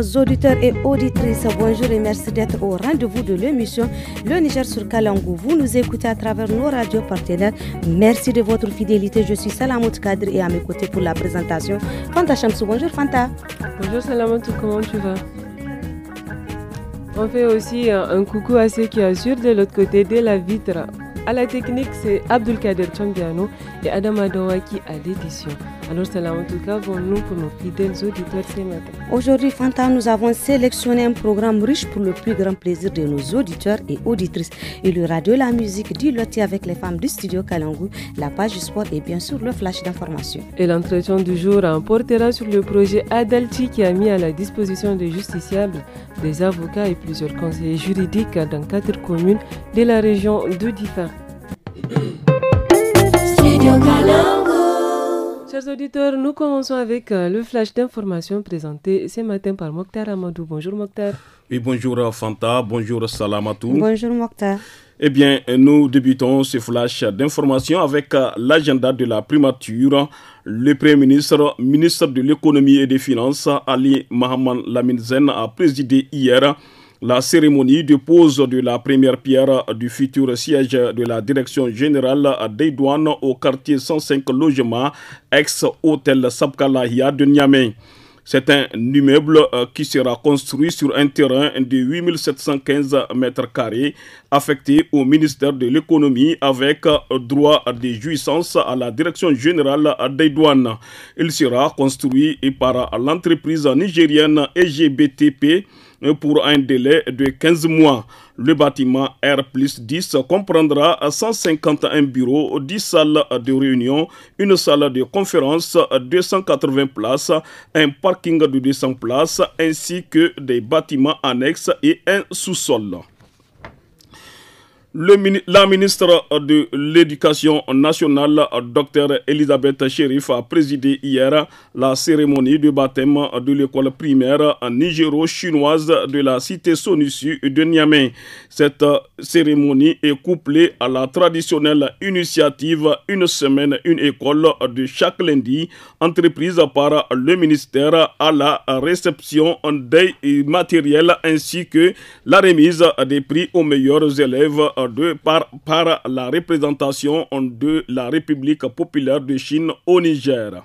auditeurs et auditrices, bonjour et merci d'être au rendez-vous de l'émission Le Niger sur Kalangou. Vous nous écoutez à travers nos radios partenaires. Merci de votre fidélité. Je suis Salamout Kadri et à mes côtés pour la présentation, Fanta Chamsou. Bonjour Fanta. Bonjour Salamout, comment tu vas? On fait aussi un coucou à ceux qui assurent de l'autre côté de la vitre. À la technique, c'est Abdulkader Tchangiano et Adam Adawaki à l'édition. Alors, salam en tout cas pour nous, pour nos fidèles auditeurs ce matin. Aujourd'hui, Fanta, nous avons sélectionné un programme riche pour le plus grand plaisir de nos auditeurs et auditrices. Il y aura de la musique, du loti avec les femmes du studio Kalangou, la page du sport et bien sûr le flash d'information. Et l'entretien du jour portera sur le projet Adalti qui a mis à la disposition des justiciables, des avocats et plusieurs conseillers juridiques dans 4 communes de la région de Difa. Chers auditeurs, nous commençons avec le flash d'information présenté ce matin par Mokhtar Amadou. Bonjour Mokhtar. Oui, bonjour Fanta, bonjour Salamatou. Bonjour Mokhtar. Eh bien, nous débutons ce flash d'information avec l'agenda de la primature. Le Premier ministre, ministre de l'économie et des finances, Ali Mohamed Lamine Zen, a présidé hier la cérémonie de pose de la première pierre du futur siège de la Direction générale des douanes au quartier 105 logements ex-hôtel Sabkalahia de Niamey. C'est un immeuble qui sera construit sur un terrain de 8715 mètres carrés affecté au ministère de l'économie avec droit de jouissance à la Direction générale des douanes. Il sera construit par l'entreprise nigérienne EGBTP pour un délai de 15 mois. Le bâtiment R+10 comprendra 151 bureaux, 10 salles de réunion, une salle de conférence, 280 places, un parking de 200 places, ainsi que des bâtiments annexes et un sous-sol. La ministre de l'Éducation nationale, Dr Elisabeth Chérif, a présidé hier la cérémonie de baptême de l'école primaire nigéro-chinoise de la cité Sonussu de Niamey. Cette cérémonie est couplée à la traditionnelle initiative Une semaine, une école de chaque lundi, entreprise par le ministère à la réception des matériels ainsi que la remise des prix aux meilleurs élèves par la représentation de la République populaire de Chine au Niger.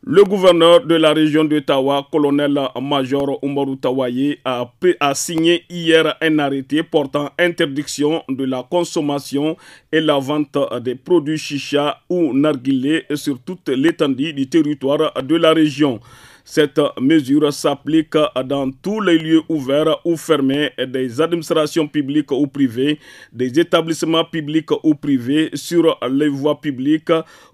Le gouverneur de la région de Tawa, colonel-major Oumarou Tawaye, a signé hier un arrêté portant interdiction de la consommation et la vente des produits chicha ou narguilé sur toute l'étendue du territoire de la région. Cette mesure s'applique dans tous les lieux ouverts ou fermés des administrations publiques ou privées, des établissements publics ou privés, sur les voies publiques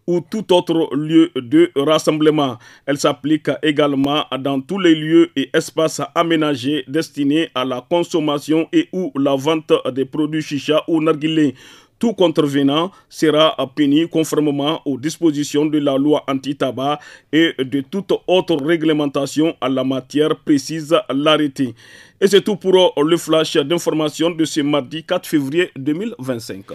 ou tout autre lieu de rassemblement. Elle s'applique également dans tous les lieux et espaces aménagés destinés à la consommation et ou la vente des produits chicha ou narguilé. Tout contrevenant sera puni conformément aux dispositions de la loi anti-tabac et de toute autre réglementation à la matière, précise l'arrêté. Et c'est tout pour le flash d'information de ce mardi 4 février 2025.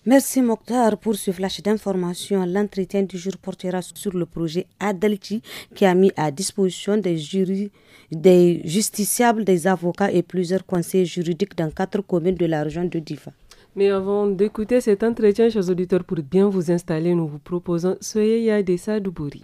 Merci Mokhtar pour ce flash d'information. L'entretien du jour portera sur le projet Adalti qui a mis à disposition des jurys, des justiciables, des avocats et plusieurs conseillers juridiques dans 4 communes de la région de Difa. Mais avant d'écouter cet entretien, chers auditeurs, pour bien vous installer, nous vous proposons Soyeya de Sadoubouri.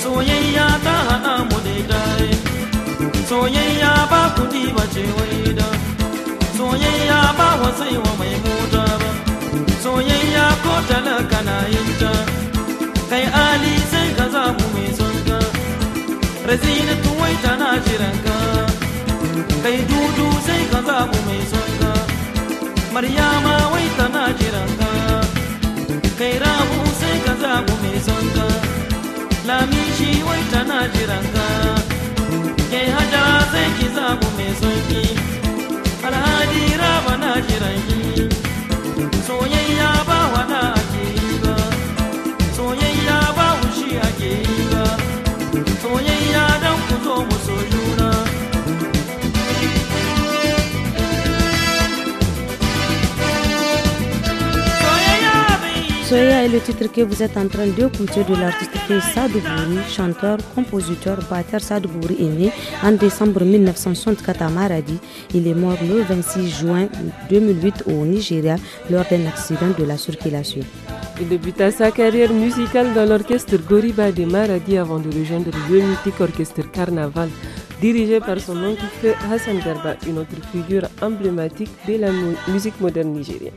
Soyayya ta haɗa mu daidai, soyayya ba kuɗi ba ce wai da, soyayya ba wasai wa mai mota ba, soyayya ko talaka na yin ta, kai ali sai ka zaɓu mai son ka, razina tuwai tana jiran ka, kai dudu sai ka zaɓu mai son ka, maryama wai tana jiran ka, kai rabu sai ka zaɓu mai son ka. Lamishi wai tana jiranka, ke hajara sai ki zabu mai sauki, alhaji raba na jiranki, soyayya ba Soya est le titre que vous êtes en train d'écouter de l'artiste Sadou Bouri, chanteur, compositeur, batteur. Sadou Bouri est né en décembre 1964 à Maradi. Il est mort le 26 juin 2008 au Nigeria lors d'un accident de la circulation. Il débuta sa carrière musicale dans l'orchestre Goriba de Maradi avant de rejoindre le mythique orchestre Carnaval, dirigé par son oncle Feu Hassan Garba, une autre figure emblématique de la musique moderne nigérienne.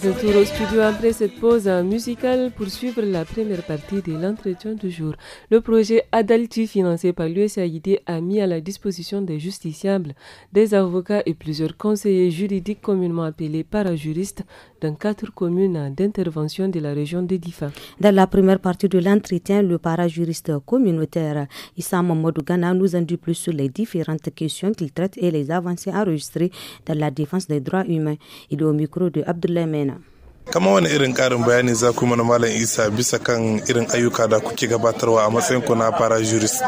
Retour au studio après cette pause musicale pour suivre la première partie de l'entretien du jour. Le projet Adalti financé par l'USAID a mis à la disposition des justiciables, des avocats et plusieurs conseillers juridiques communément appelés parajuristes dans 4 communes d'intervention de la région de Difa. Dans la première partie de l'entretien, le parajuriste communautaire Issa Mamadou Gana nous en dit plus sur les différentes questions qu'il traite et les avancées enregistrées dans la défense des droits humains. Il est au micro de Abdoulaye Mena. Kama wani irin karin bayani za ku mana Malam Isa bisa kan irin ayyuka da kuke gabatarwa a matsayin ku na parajurist?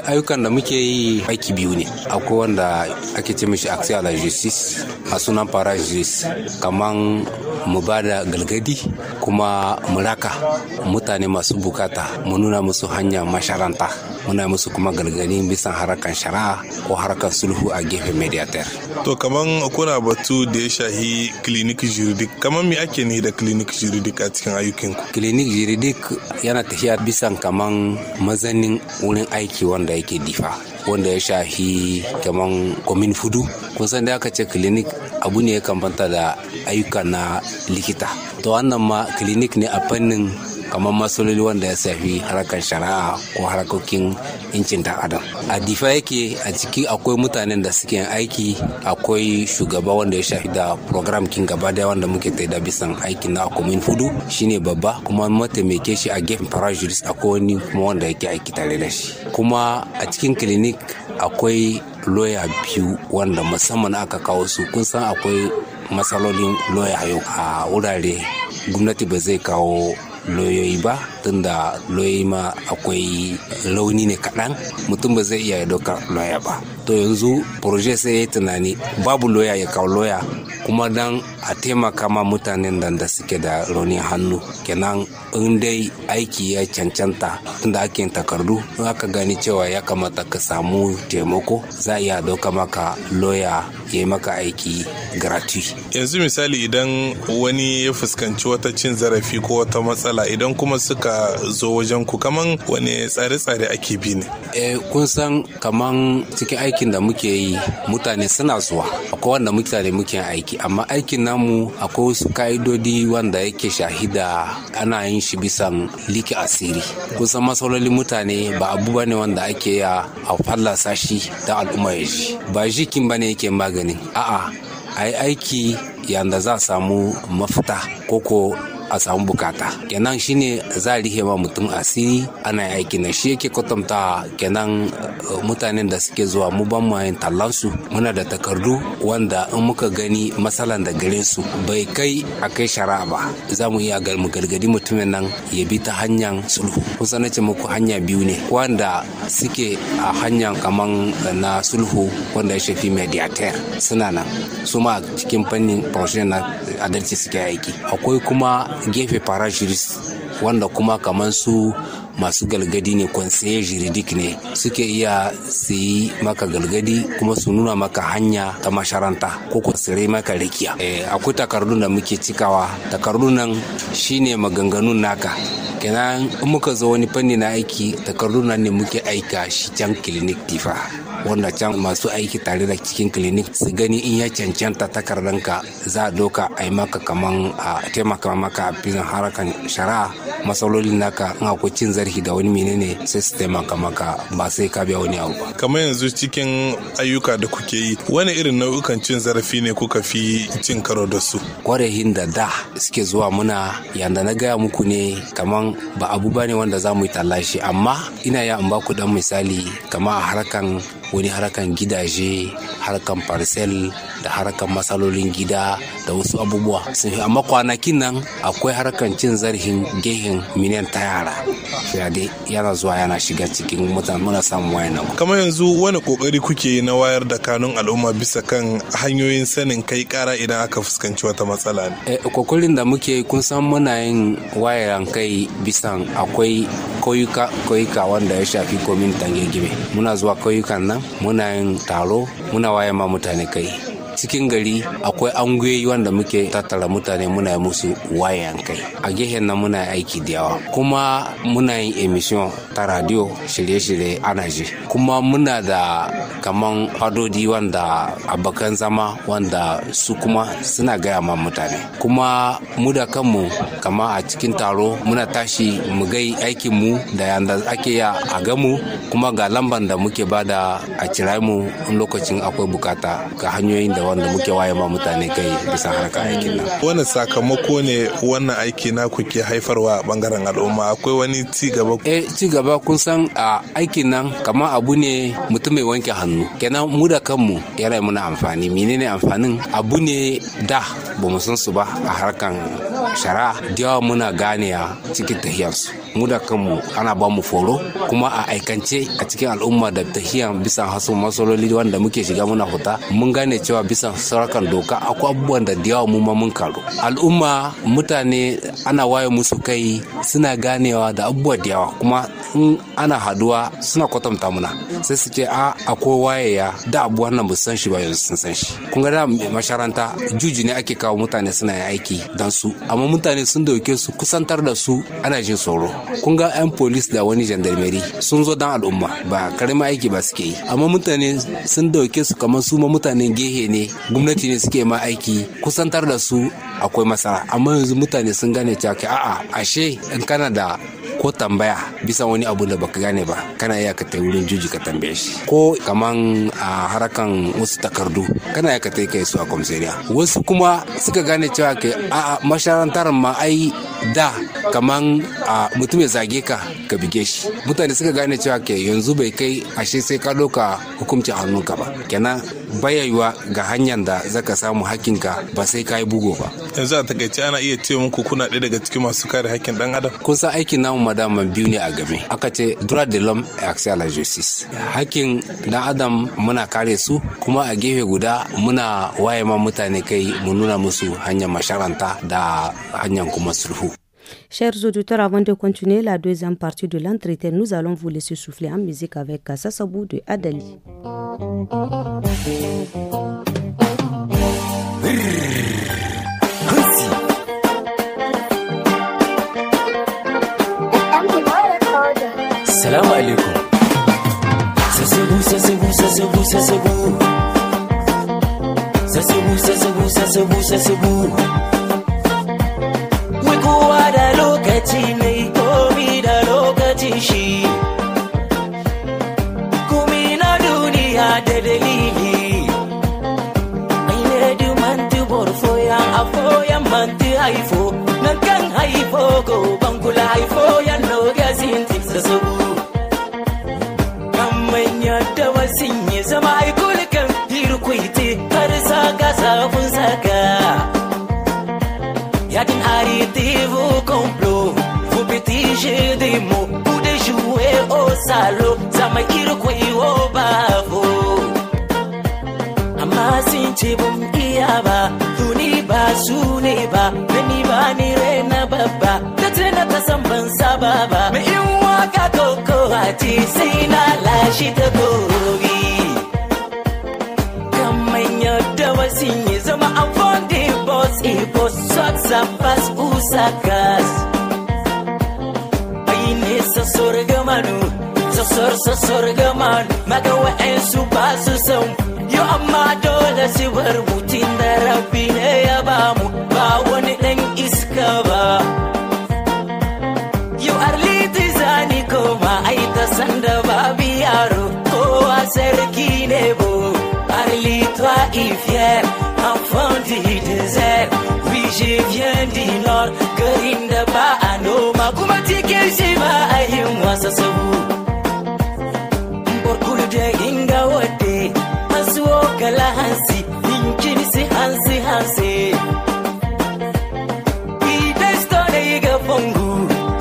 Ayyukan da muke yi aiki biyu ne. Akwai wanda ake ce mishi accès à la justice a sunan parajurist, kaman mu bada galgadi kuma mu raka mutane masu bukata, mu nuna musu hanya masharanta, muna musu kuma galgadi bisan harakan shari'a ko harakan sulhu a gefen mediator. To kaman kuna batu da ya shahi clinic juridic, kaman me ake ne da clinic juridic a cikin ayyukinku? Clinic juridic yana tafiya bisan kaman mazanin wurin aiki wanda yake Difa, wanda ya shahi kaman komin fudu. Kun san da aka ce clinic abu ne ya kambanta da ayyuka na likita. To wannan ma clinic ne a fannin kamar masololi wanda ya shafi harkar shari'a ko harkokin incin dan adam. A Difa yake, a ciki akwai mutanen da suke aiki, akwai shugaba wanda ya shafi da program kin gaba da wanda muke taida bisan aikin na komin fudu, shine babba, kuma mataimake shi a gefen parajurist akwai wani kuma wanda yake aiki tare da shi. Kuma a cikin clinic akwai lawyer biyu wanda musamman aka kawo su. Kun san akwai matsalolin lawyer yau a wurare gwamnati ba zai kawo loyoyi ba, tunda loyoyi ma akwai launi ne kaɗan, mutum ba zai iya doka loya ba. To yanzu proje sai ya tunani babu loya ya kawo loya, kuma dan a taimaka ma mutanen da suke da rauni hannu. Kenan in dai aiki ya cancanta tunda ake takardu, in aka gani cewa ya kamata ka samu taimako, za a iya doka maka loya ya yi maka aiki gratuit. Yanzu misali idan wani ya fuskanci wata cin zarafi ko wata matsala, idan kuma suka zo wajen ku, kaman wani tsare-tsare ake bi ne? Kun san kaman cikin aikin da muke yi mutane suna zuwa, akwai wanda mutane muke aiki, amma aikin namu akwai wasu ka'idodi wanda yake shahida ana yin shi bisan liki asiri. Kun san matsalolin mutane ba abu bane wanda ake ya a fallasa shi da al'umma ya ji, ba jikin bane yake magani, a'a a yi aiki yanda za a samu mafita koko a samu bukata. Kenan shine za a rihe ma mutum asiri ana yi aiki na shi yake kwatanta. Kenan mutanen da suke zuwa mu ban mu yin tallansu, muna da takardu wanda in muka gani matsalan da gare su bai kai a kai shari'a ba, za mu iya mu gargadi mutumin nan ya bi ta hanyar sulhu. Kusa na ce muku hanya biyu ne, wanda suke a hanyar kaman na sulhu wanda ya shafi mediator suna nan, su ma cikin fannin profession na adalci suke aiki. Akwai kuma gefe parajurist wanda kuma kamar su masu galgadi ne, conseiller juridique ne, suke iya su yi maka galgadi kuma su nuna maka hanya ta masharanta ko ko su maka rikiya. Akwai takardun da muke cikawa, takardun nan shine maganganun naka. Kenan in muka zo wani fanni na aiki, takardun nan ne muke aika shi can clinic difa, wanda can masu aiki tare da cikin clinic su gani in ya cancanta takardanka, za a doka a yi maka kaman a taimaka maka a filin harakan shari'a. Matsalolin naka in akwai cin zarafi da wani menene sai su taimaka maka, ba sai ka biya wani abu ba. Kamar yanzu cikin ayyuka da kuke yi, wani irin nau'ukan cin zarafi ne kuka fi cin karo da su? Kwarehin da suke zuwa muna, yanda na gaya muku ne, kaman ba abu bane wanda za mu yi tallashi, amma ina ya ba ku dan misali, kama a harkan gidaje, harkan parcel da harkan matsalolin gida da wasu abubuwa. Amma kwanakin nan akwai harkan cin zarafin gehen miliyan ta yara, fiyade yana zuwa yana shiga cikin mutane, muna samun wayan nan. Kamar yanzu wani kokari kuke yi na wayar da kanun al'umma bisa kan hanyoyin sanin kai kara idan aka fuskanci wata matsala ne? Kokarin da muke kun san muna yin wayar kai bisan akwai koyuka wanda ya shafi komin Tangegime. Muna zuwa koyukan nan, muna yin taro, muna waye ma mutane kai. Cikin gari akwai angoyi wanda muke tattara mutane, muna yi musu wayan kai. A gehen nan muna aiki da yawa, kuma muna yin emission ta radio, shirye-shirye ana ji. Kuma muna da kaman fadodi wanda abokan zama wanda su kuma suna gaya ma mutane. Kuma mu da kanmu kama a cikin taro muna tashi mu gai aikin mu da yanda ake ya a gamu, kuma ga lamban da muke bada a kira mu in lokacin akwai bukata, ga hanyoyin da wanda muke waye ma mutane kai bisa harkar aikin nan. Wani sakamako ne wannan aiki na kuke haifarwa a bangaren al'umma? Akwai wani ci gaba? Ci gaba kun san a aikin nan kamar abu ne mutum mai wanke hannu. Kenan mu da kanmu yana muna amfani. Menene amfanin? Abu ne da ba mu san su ba a harkan shari'a, da yawa muna gane a cikin tahiyarsu. Mu da kanmu ana ba mu foro, kuma a aikance a cikin al'umma da tahiyar bisa hasu masaloli wanda muke shiga muna fita, mun gane cewa bisa sarakan doka akwai abubuwan da yawa mu ma mun karu. Al'umma mutane ana waye musu kai, suna ganewa da abubuwa da yawa, kuma in ana haduwa suna kwatanta muna sai su ce akwai wayeya da abubuwan nan ba san shi ba, yanzu sun san shi. Kun ga da masharanta juji ne ake kawo mutane suna yin aiki dan su, amma mutane sun dauke su kusantar da su ana jin tsoro. Kun ga 'yan polis da wani gendarmerie sun zo dan al'umma, ba karamin aiki ba suke yi, amma mutane sun dauke su kamar su ma mutanen gehe ne, gwamnati ne suke ma aiki, kusantar da su akwai masara. Amma yanzu mutane sun gane cewa ashe in kana da ko tambaya bisa wani abu da baka gane ba, kana iya ka tai wurin juji ka tambaye shi. Ko kaman a harakan wasu takardu kana iya ka tai kai su a komisariya. Wasu kuma suka gane cewa masharantar ma ai da kaman mutum ya zage ka bige shi. Mutane suka gane cewa yanzu bai kai ashe sai ka doka hukuncin hannunka ba. Kenan bayayuwa ga hanyar da zaka samu hakinka ba sai ka yi bugo ba. yanzu a takaice ana iya ce muku kuna ɗaya daga cikin masu kare hakkin dan adam. Kun san aikin namu madama biyu ne a game, aka ce droit de l'homme et accès à la justice. Hakkin dan adam muna kare su, kuma a gefe guda muna waye ma mutane kai mu nuna musu hanyar masharanta da hanyar kuma sulhu. Chers auditeurs, avant de continuer la deuxième partie de l'entretien, nous allons vous laisser souffler en musique avec Sassabou de Adali. Salam alaikum. Sassabou, sassabou, sassabou, sassabou. Sassabou, sassabou, sassabou, sassabou. Kowa da lokaci ne, komi da lokacin shi. Komi na duniya da dalili. Ai ne du mantu borfo yan afo yan mantu haifo. Nan kan haifo go bangula haifo yan no gasin tiksa sabu. Kamman yadda wasin ya zama aikulkan hirkuiti har saka safun saka. Y'a qu'une arrêtez vos complots, vos petits jeux des mots, ou de jouer au salaud, ça m'a irqué au bavo. Amma sinche bum iyaba, tuni ba sune ba, nani ba ni rena baba, tatena tasamban sababa, me iwa ka koko ati sina lashi ta gogi. Kamanya da wasinye zama amfon de boss e boss. Sapas usakas Aine sasor gamanu Sasor gamanu Maka wa'ensu basu son Yo amma dole si bar mutin da rabbi ne ya bamu Ba wani dan iska ba Yo arliti zani koma ai ta sanda babu yaro Kowa sarki ne bo Arlitois est fier Enfant du désert je viens du nord, garinda ba anoma kuma tike shi ba ayin wasa sabu borkul de inga wade asuo kala hansi inkin si hansi idesto ne ga fongu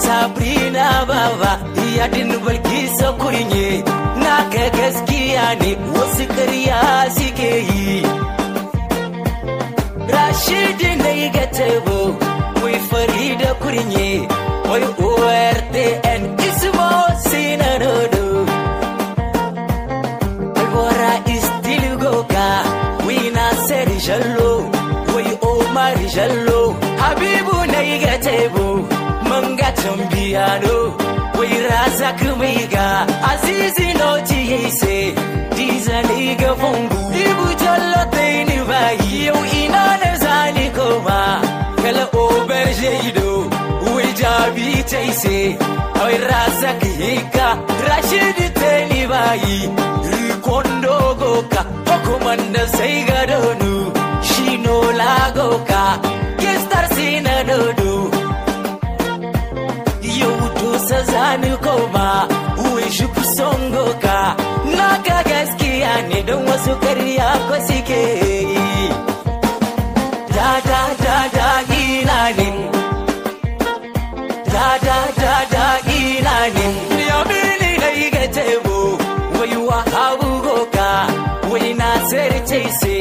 sabrina baba ya din balkisa kurinye na ga gaskiya ne wasu ƙarya suke yi Rashidi ne ga tebo wai Farida kurinye wai ORTN ismo sinanodo Albora istil goka wai Nasir Jallo wai Omar Jallo Habibu ne ga tebo manga tambiyano wai Razak Miga Azizi Noti yese Dizani ga fungu Ibu Jallo taini bayi yau ina na zani koma kala oberjeido wijabi taise ai Razak hika Rashidi teni bayi rikondo goka komanda sai gadonu shino lagoka gestar sina dodo yau to sazani koma wishi kusongoka naka gaskiya ne don wasu ƙarya ko suke yi da inanin da inanin yamini na yi ga tebo wai wahabu goka wai Nasir Taise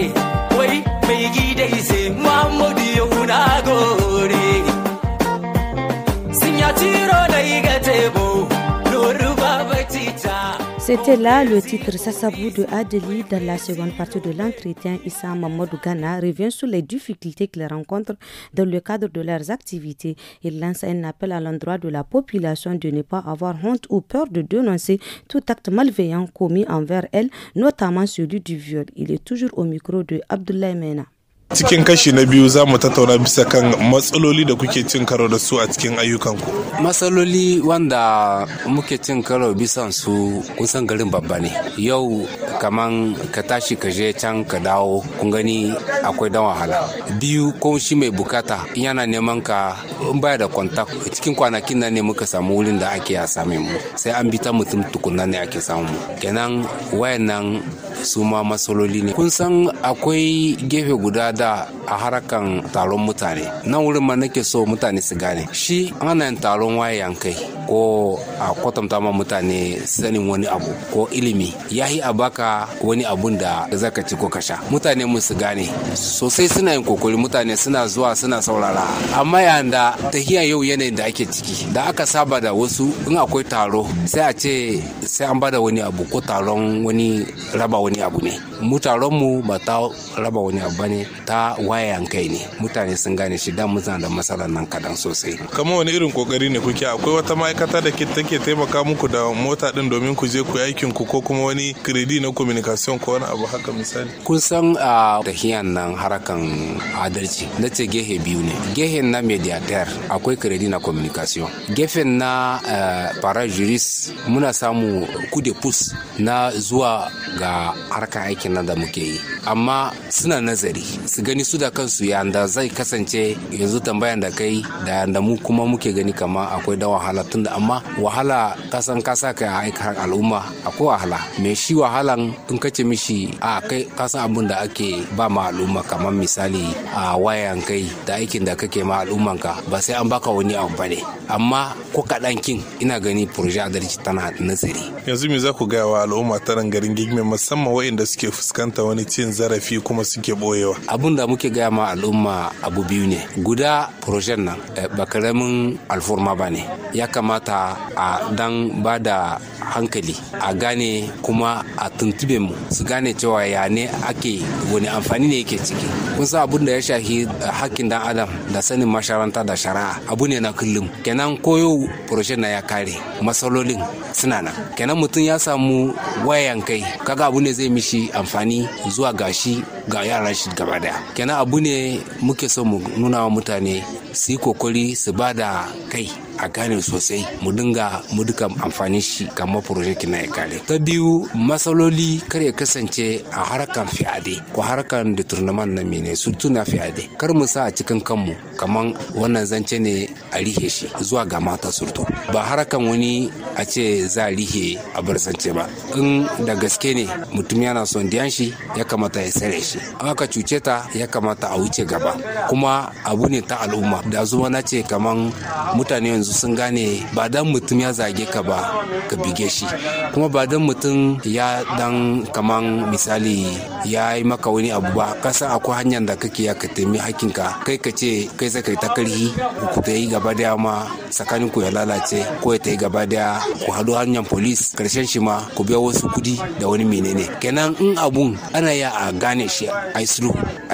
wai mai gida ise Muhammadu yau na gore sun ya tiro na yi ga tebo loru babatita. C'était là le titre Sassabou de Adeli. Dans la seconde partie de l'entretien, Issa Mamadou Gana revient sur les difficultés qu'ils rencontrent dans le cadre de leurs activités. Il lance un appel à l'endroit de la population de ne pas avoir honte ou peur de dénoncer tout acte malveillant commis envers elle, notamment celui du viol. Il est toujours au micro de Abdoulaye Mena. Cikin kashi na biyu za mu tattauna bisa kan matsaloli da kuke cin karo da su a cikin ayyukanku. Matsaloli wanda muke cin karo bisan su kusan garin babba ne. Yau kaman ka tashi ka je can ka dawo kun gani akwai dan wahala. Biyu ko shi mai bukata yana neman ka in baya da kontak cikin kwanakin nan ne muka samu wurin da ake ya same mu. Sai an bi ta mutum tukunna ne ake samu mu. Kenan wayannan su ma matsaloli ne. Kun san akwai gefe guda da a harakan taron mutane nan wurin ma nake so mutane su gane shi ana taron wayan kai ko a kwatanta ma mutane sanin wani abu ko ilimi yahi a baka wani abun da zaka ci ko kasha. Mutane mu su gane sosai, suna yin kokari, mutane suna zuwa suna saurara, amma yanda tahiya yau yanayin da ake ciki da aka saba da wasu in akwai taro sai a ce sai an bada wani abu ko taron wani raba wani abu ne. Mu taron mu ba ta raba wani abu bane, ta wayan kai ne. Mutane sun gane shi dan mutane da matsalar nan kadan sosai. Kamar wani irin kokari ne kuke? Akwai wata ma'aikata da take taimaka muku da mota din domin ku je ku yi aikin ku, ko kuma wani kredi na communication ko wani abu haka misali? Kun san a tahiyan nan harakan adalci na ce gehe biyu ne. Gehen na mediator akwai kredi na communication, gefen na parajurist muna samu kude pus na zuwa ga harkar aikin nan da muke yi, amma suna nazari su gani su da kansu yanda zai kasance. Yanzu tambayan da kai da yanda mu kuma muke gani kama akwai da wahala, tunda amma wahala kasan kasa ka aikar al'umma akwai wahala. Me shi wahalan in kace mishi a kai kasan abun da ake ba ma al'umma, kamar misali a wayan kai da aikin da kake ma al'ummanka ba sai an baka wani abu bane, amma ko kaɗan kin ina gani projet adalci tana nazari. Yanzu me za ku gaya wa al'umma ta garin Gigme, musamman waɗanda suke fuskanta wani cin zarafi kuma suke boyewa? Abun da muke gaya ma al'umma abu biyu ne. Guda projet nan ba karamin alforma ba ne, ya kamata a dan ba da hankali a gane kuma a tuntube mu su gane cewa ya ne ake wani amfani ne yake ciki. Kun san abun da ya shahi hakkin dan adam da sanin masharanta da shari'a abu ne na kullum. Kenan koyo projet na ya kare, matsalolin suna nan. Kenan mutum ya samu wayan kai, kaga abu ne zai mishi amfani zuwa gashi ga yaran shi gaba daya. Kenan abu ne muke so mu nuna wa mutane su yi kokari su ba da kai a gane sosai, mu duka amfani shi kamar project na ya kare. Ta biyu, matsaloli kar ya kasance a harkan fiade ko harkan deturnaman na mene su tuna fiade, kar mu sa a cikin kanmu kaman wannan zance ne a rihe shi zuwa ga mata surtu, ba harkan wani a ce za a rihe a bar zance ba. In da gaske ne mutum yana son diyan shi ya kamata ya sare shi, aka cuce ta ya kamata a wuce gaba. Kuma abu ne ta al'umma da zuwa na ce kaman mutane yanzu sun gane ba dan mutum ya zage ka ba ka bige shi, kuma ba dan mutum ya dan kaman misali ya yi maka wani abu ba, kasan akwai hanyar da kake ya ka taimi hakinka, kai ka ce kai sai kai ta karhi ku ta yi gaba daya ma tsakanin ku ya lalace, ko ya ta yi gaba daya ku haɗu hanyar polis, karshen shi ma ku biya wasu kudi da wani menene. Kenan in abun ana ya a gane shi a yi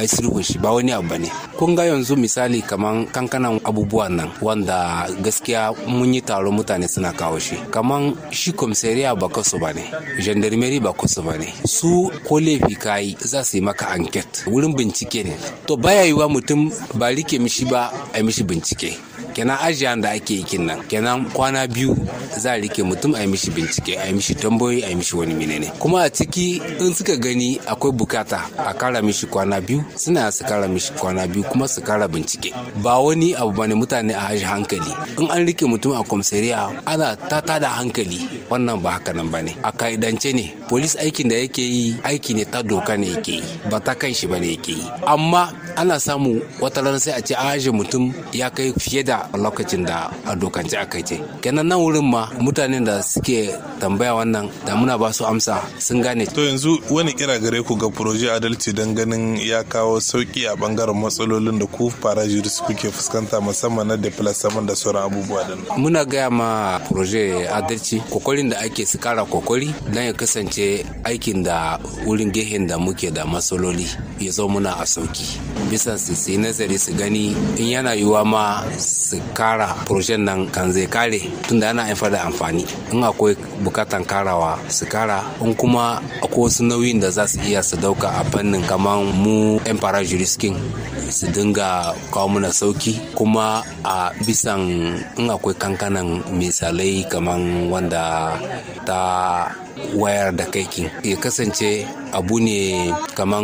sulhu shi ba wani abu bane. Kun ga yanzu misali kaman kankanan abubuwan nan wanda gaskiya mun yi taro mutane suna kawo shi, kaman shi komisariya ba kasu ba ne, gendarmerie ba kasu ba ne, su ko laifi kayi za su yi maka anket, wurin bincike ne. To baya yiwa mutum ba rike mishi ba a mishi bincike. Kenan ajiyan da ake yi nan, kenan kwana biyu za a rike mutum a yi mishi bincike, a yi mishi tambayoyi, a yi mishi wani menene. Kuma a ciki in suka gani akwai bukata a kara mishi kwana biyu, suna su kara mishi kwana biyu kuma su kara bincike. Ba wani abu bane mutane a aji hankali. In an rike mutum a komisariya ana tada hankali, wannan ba haka nan bane. A kaidance ne, polis aikin da yake yi aiki ne ta doka ne yake yi, ba ta kan shi bane yake yi. Amma ana samu wata rana sai a ce a aje mutum ya kai fiye da lokacin da a dokance aka ce. Kenan nan wurin ma mutanen da suke tambaya wannan da muna ba su amsa sun gane. To yanzu wani kira gare ku ga proje adalci don ganin ya kawo sauki a bangaren matsalolin da ku parajurist kuke fuskanta, musamman na deplacement da sauran abubuwa din? Muna gaya ma proje adalci kokarin da ake su kara kokari don ya kasance aikin da wurin gehen da muke da matsaloli ya zo muna a sauki, bisa su yi nazari su gani in yana yiwuwa ma su kara projen nan kan zai kare, tunda yana haifar da amfani. In akwai bukatan karawa su kara, in kuma akwai wasu nauyin da za su iya su dauka a fannin kamar mu yan parajuriskin su dinga kawo muna sauki. Kuma a bisan in akwai kankanan misalai kamar wanda ta wayar da kaikin ya kasance abu ne kamar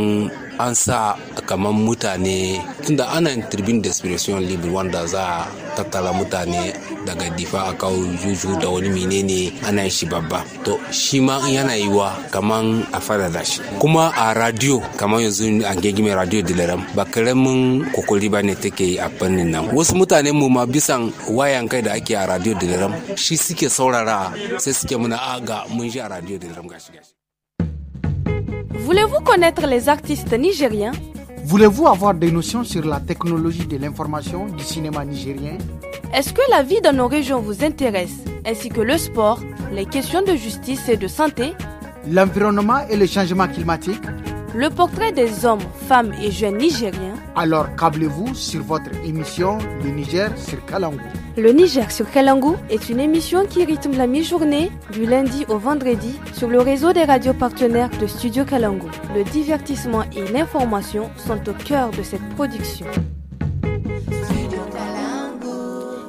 an sa kamar mutane tunda ana tribune d'expression libre wanda za a tattara mutane daga difa a kawo juju da wani menene ana shi babba to shi ma yana yiwa kaman a fara da shi kuma a radio kamar yanzu an gegime radio dilaram ba karamin kokoli ba ne take yi a fannin nan wasu mutane mu ma bisan wayan kai da ake a radio dilaram shi suke saurara sai suke muna aga mun ji a radio dilaram gashi. Voulez-vous connaître les artistes nigériens? Voulez-vous avoir des notions sur la technologie de l'information du cinéma nigérien? Est-ce que la vie dans nos régions vous intéresse, ainsi que le sport, les questions de justice et de santé, l'environnement et le changement climatique, le portrait des hommes, femmes et jeunes nigériens? Alors câblez-vous sur votre émission Le Niger sur Kalangu. Le Niger sur Kalangu est une émission qui rythme la mi-journée du lundi au vendredi sur le réseau des radios partenaires de Studio Kalangu. Le divertissement et l'information sont au cœur de cette production.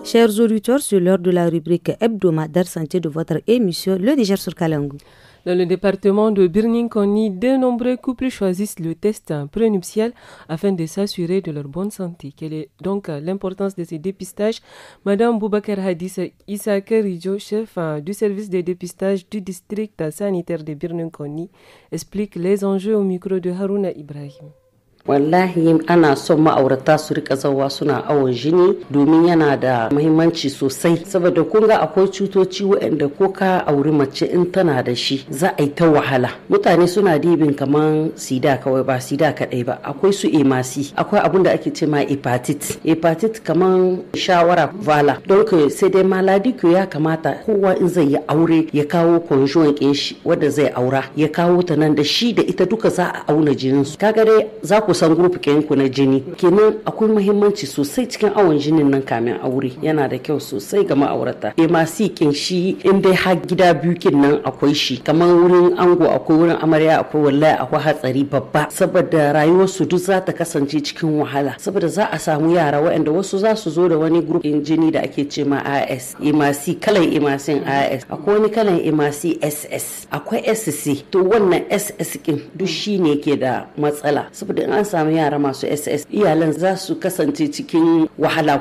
Chers auditeurs, c'est l'heure de la rubrique hebdomadaire santé de votre émission Le Niger sur Kalangu. Dans le département de Birnin-Konni, de nombreux couples choisissent le test prénuptial afin de s'assurer de leur bonne santé. Quelle est donc l'importance de ces dépistages? Madame Boubacar Hadissa Issa Keridjo, chef du service de dépistage du district sanitaire de Birnin-Konni, explique les enjeux au micro de Haruna Ibrahim. Wallahi ana son ma'aurata su rika zawa suna awon jini domin yana da muhimmanci sosai saboda kun ga akwai cutoci waɗanda ko ka auri mace in tana da shi za a yi ta wahala. Mutane suna dibin kaman sida kawai ba sida kadai ba, akwai su emasi, akwai abin da ake ce ma hepatit kaman shawara vala. Don sai dai maladi ko ya kamata kowa in zai yi aure ya kawo conjoint ɗin shi wanda zai aura ya kawo ta nan da shi da ita duka za a auna jinin su. Kaga dai za ku san group ku na jini kenan akwai muhimmanci sosai cikin awon jinin nan kamin aure yana da kyau sosai ga ma'aurata masu kin shi in dai har gida biyu kin nan akwai shi kamar wurin ango akwai wurin amarya akwai wallahi akwai hatsari babba saboda rayuwar su duk za ta kasance cikin wahala saboda za a samu yara waɗanda wasu za su zo da wani group din jini da ake ce ma AS emasi kalan emasin AS akwai wani kalan emasi SS akwai SC to wannan SS kin duk shine ke da matsala saboda an samu yara masu SS iyalan za su kasance cikin wahala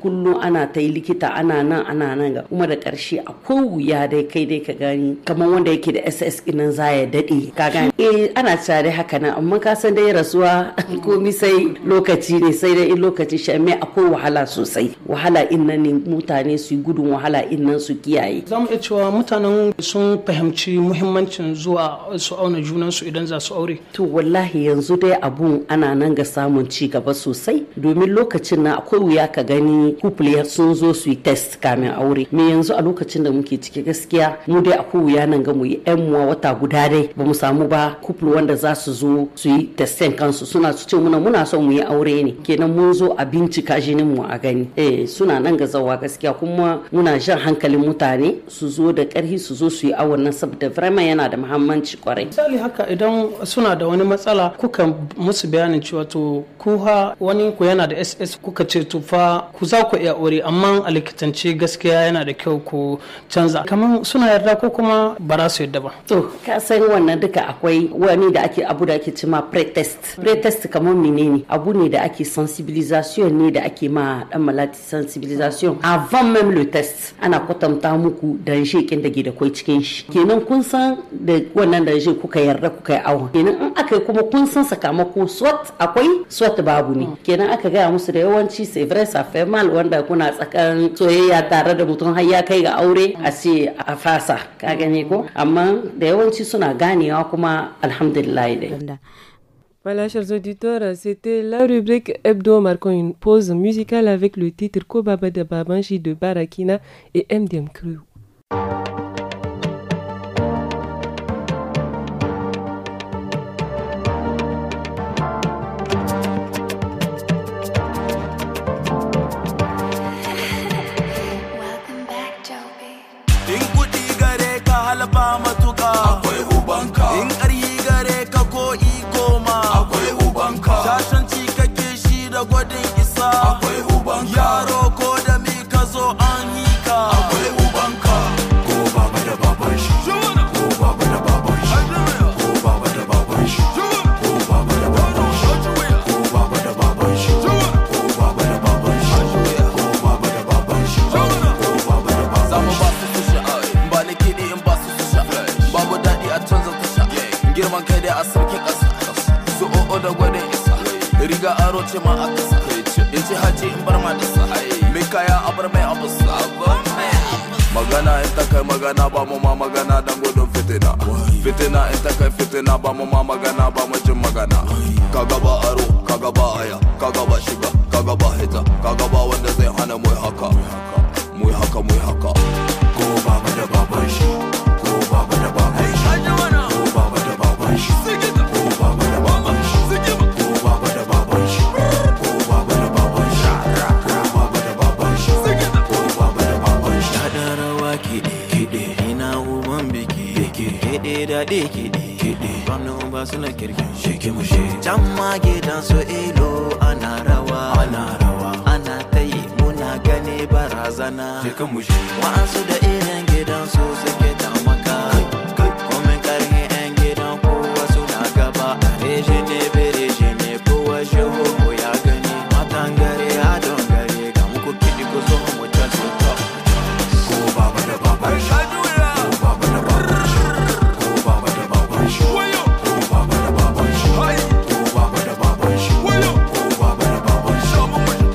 kullum ana ta yi likita ana nan ga kuma da ƙarshe akwai wuya dai kai dai ka gani kamar wanda yake da SS ɗin za ya daɗe ka gani ana tare haka nan amma ka san dai rasuwa komai sai lokaci ne sai dai in lokaci shi amma akwai wahala sosai wahala innan ne mutane su gudun wahala innan su kiyaye zamu iya cewa mutanen sun fahimci muhimmancin zuwa su auna junansu idan za su aure to wallahi yanzu dai abun ana nan ga samun ci gaba sosai domin lokacin na akwai wuya ka gani couple sun zo su yi test kamin aure me yanzu a lokacin da muke ciki gaskiya mu dai akwai wuya nan ga mu yi yan wata guda dai ba mu samu ba couple wanda za su zo su yi testin kansu suna su ce muna son mu yi aure ne kenan mun zo a bincika jinin mu a gani suna nan ga zawa gaskiya kuma muna jan hankalin mutane su zo da karhi su zo su yi awon nan saboda vraiment yana da muhimmanci kwarai misali haka idan suna da wani matsala kuka musu bayanin cewa to ku wani ku yana da SS kuka ce to fa ku za ku iya aure amma a likitance gaskiya yana da kyau ku canza kamar suna yarda ko kuma ba za su yarda ba to ka san wannan duka akwai wani da ake abu da ake cema pre-test kamar menene abu ne da ake sensibilisation ne da ake ma dan malati sensibilisation avant même le test ana kwatanta muku danger kin da ke da kai cikin shi kenan kun san da wannan danger kuka yarda kuka yi awon kenan in aka kuma kun san sakamako swat akwai swat babu ne kenan aka gaya musu da yawanci c'est vrai ça fait mal wanda kuna tsakan soyayya tare da mutum har ya kai ga aure a ce a fasa ka gane ko amma da yawanci suna ganewa kuma alhamdulillah dai. Voilà, chers auditeurs, c'était la rubrique Hebdo marquant une pause musicale avec le titre Kobaba de Babanji de Barakina et MDM Crew. ba matuka akwai ubanka in ƙaryi gare ka ko iko ma akwai ubanka shashanci kake shi da gwadin isa akwai ubanka yaro ko da mi ka zo an hika akwai ubanka ko ce ma aka suka yi ce ya ce haji in bar ma da sahaye mai kaya a bar mai abu sabon magana in ta kai magana ba mu ma magana dan gudun fitina fitina in ta kai fitina ba mu ma magana ba mu jin magana kaga ba aro kaga ba aya kaga ba shiga kaga ba hita kaga ba wanda zai hana mu haka mu haka mu haka ko baba da baban shi ko baba da baban shi ko baba da baban shi ko baba da baban shi ko baba da baban shi ko baba da baban shi ko baba da baban shi ko baba da baban shi da rawa kide ina uban biki kide da kide wannan ba su na kirkin shike mu she jamma gidan su ilo ana rawa ana tayi muna gane barazana shike mu she wa'ansu da irin gidan su suke tamaka komen karhe yan gidan kowa suna gaba reje ne bereje ne kowa shehu ko ya gani matan gare adon gare ga muku kidi ko so mu ta so ko baba da baba ko baba da baba ko baba da baba ko baba da baba ko baba da baba ko baba da baba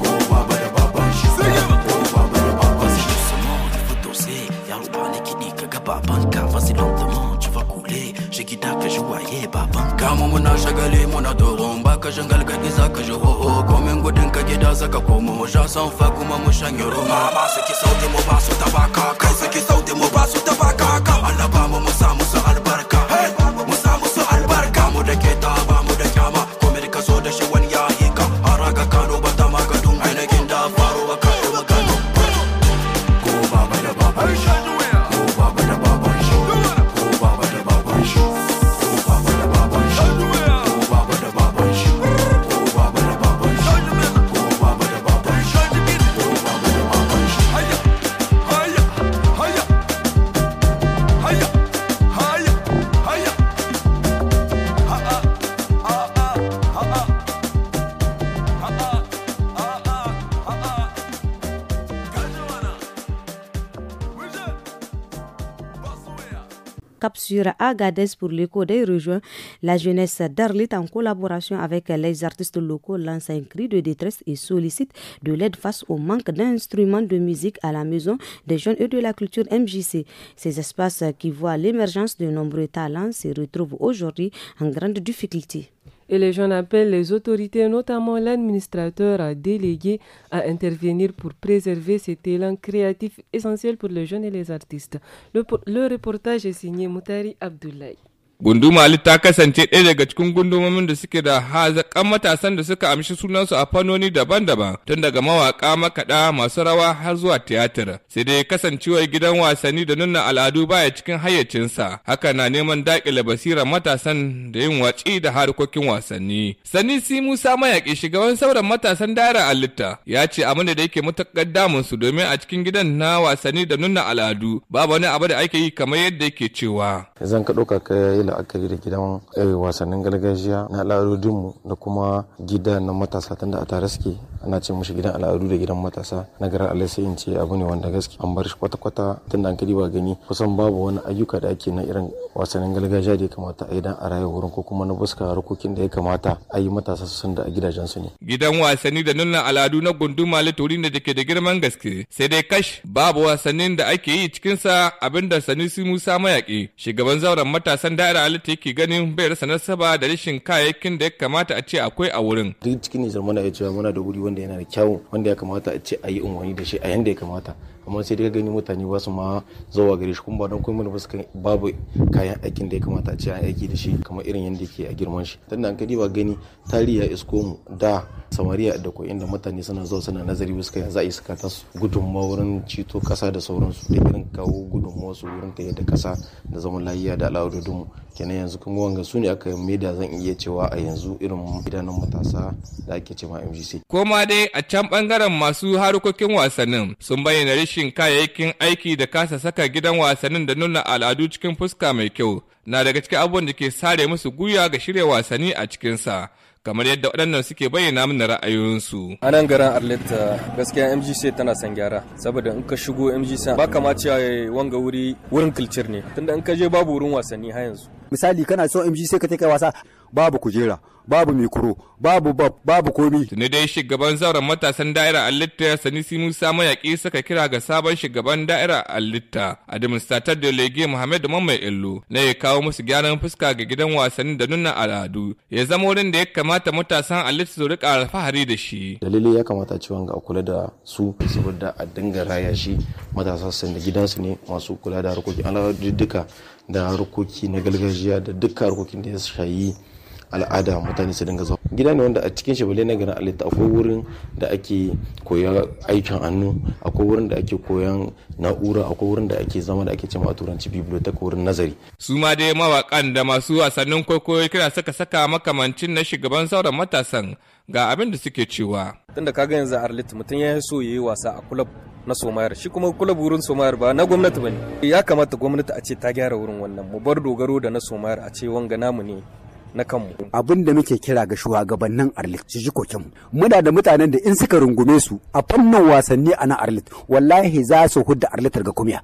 ko baba da baba ko baba da baba doucement il faut doser y'a pas les kidi kaga babanka vas-y lentement tu vas couler j'ai guida que je voyais babanka mu na shagali muna doron baka shangal ka giza ka je ho komen gudun ka gida saka komo sha san fa kuma mu shanyo roma ma saki sauti mu ba su tabaka kai saki sauti mu ba su tabaka Allah ba mu samu su albarka mu samu su albarka mu da ke ta ba mu da kyama komai ka so da shi wani ya hika haraga kano ba ta magadun ainihin da faro ba ka yi magano ko baba da baba ko baba da baba ko baba da baba ko baba da baba ko baba da baba ko baba da baba ko baba da baba ko baba da baba haya haya haya haya haya haya Cap sur Agadez pour l'écho des rejoints. La jeunesse d'Arlit, en collaboration avec les artistes locaux, lance un cri de détresse et sollicite de l'aide face au manque d'instruments de musique à la maison des jeunes et de la culture MJC. Ces espaces qui voient l'émergence de nombreux talents se retrouvent aujourd'hui en grande difficulté. Et les jeunes appellent les autorités, notamment l'administrateur délégué, à intervenir pour préserver ces talents créatifs essentiels pour les jeunes et les artistes. Le reportage est signé Moutari Abdoulaye. Gunduma Ali ta kasance ɗaya daga cikin gundumomin da suke da hazaƙan matasan da suka amshi sunansu a fannoni daban-daban, tun daga mawaƙa, makaɗa, masu rawa har zuwa tiyatar. Sai dai kasancewar gidan wasanni da nuna al'adu baya cikin hayyacinsa, haka na neman daƙile basirar matasan da yin watsi da harkokin wasanni. Sanisi Musa Mayaƙi, shugaban sauran matasan Daira Alitta, ya ce abin da yake matuƙar damun su domin a cikin gidan na wasanni da nuna al'adu babu wani abu da ake yi kamar yadda yake cewa. Zan ka ɗauka ka yi la'akari da gidan wasannin gargajiya na al'adudinmu da kuma gida na matasa tunda a tare suke ana ce mushi gidan al'adu da gidan matasa na garin Allah sai in ce abu ne wanda gaske an bar shi kwata-kwata tunda an kadi ba gani kusan babu wani ayyuka da ake na irin wasannin gargajiya da ya kamata a yi dan a raye wurin ko kuma na buska harkokin da ya kamata a yi matasa su san da a gidajensu ne. Gidan wasanni da nuna al'adu na gunduma Litori da ke da girman gaske sai dai kash babu wasannin da ake yi cikinsa abinda Sanusi Musa Mayaƙi shugaban zauren matasan Daira Alitta yake ganin bai rasa nasaba da rashin kayayyakin da ya kamata a ce akwai a wurin. Duk cikin Nijar muna iya cewa muna da wuri wanda yana da kyau wanda ya kamata a ce a yi unwani da shi a yanda ya kamata. Amma sai dai gani mutane ba su ma zuwa gare shi kuma ba don kuma babu kayan aikin da ya kamata a ce an aiki da shi kamar irin yadda yake a girman shi. Tunda an kadi ba gani tarihi ya isko mu da samariya da ko inda mutane suna zuwa suna nazari bisa kai za a yi saka ta gudunmawa wurin cito kasa da sauransu da irin kawo gudunmawa su wurin ta yadda kasa da zaman lafiya da al'adudinmu. Kenan yanzu kuma wanga su ne aka maida zan iya cewa a yanzu irin gidanan matasa da ake cewa MJC. Koma dai a can bangaren masu harkokin wasannin sun bayyana rashin kayayyakin aiki da kasa saka gidan wasannin da nuna al'adu cikin fuska mai kyau na daga cikin abubuwan da ke sare musu guya ga shirya wasanni a cikinsa. Kamar yadda waɗannan suke bayyana mana ra'ayoyinsu. A nan garin Arleta gaskiya MJC tana son gyara saboda in ka shigo MJC ba kama cewa wanga wurin kilcir ne tunda in ka je babu wurin wasanni har yanzu. Misali kana so MJC ka kai wasa babu kujera, babu mikro, babu komi. Tuni dai shugaban zauren matasan da'ira Alitta Sanisi Musa Mayaki suka kira ga sabon shugaban da'ira Alitta Administrator Delege Muhammad Mamman Illu na ya kawo musu gyaran fuska ga gidan wasanni da nuna al'adu ya zama wurin da ya kamata matasan Alitta su rika alfahari da shi. Dalilai ya kamata cewa ga kula da su saboda a dinga raya shi matasa sun da gidansu ne masu kula da harkokin al'adu duka da harkoki na gargajiya da dukkan harkokin da ya shayi al'ada mutane su dinga zuwa gida ne wanda a cikin shi bale na garin Alitta akwai wurin da ake koyan aikin hannu, akwai wurin da ake koyan na'ura, akwai wurin da ake zama da ake cewa a turanci bibliotheque wurin nazari. Su ma dai mawakan da masu wasannin kwaikwayo kira suka saka makamancin na shugaban sauran matasan ga abin da suke cewa. Tunda kaga yanzu a Alitta mutum ya so yayi wasa a kulab na Somayar, shi kuma kulab wurin Somayar ba na gwamnati bane. Ya kamata gwamnati a ce ta gyara wurin wannan, mu bar dogaro da na Somayar a ce wanga namu ne na kanmu. Abin da muke kira ga shugabannin Arlit su ji kokenmu. Muna da mutanen da in suka rungume su a fannin wasanni a na Arlit wallahi za su hudda Arlit daga kumiya.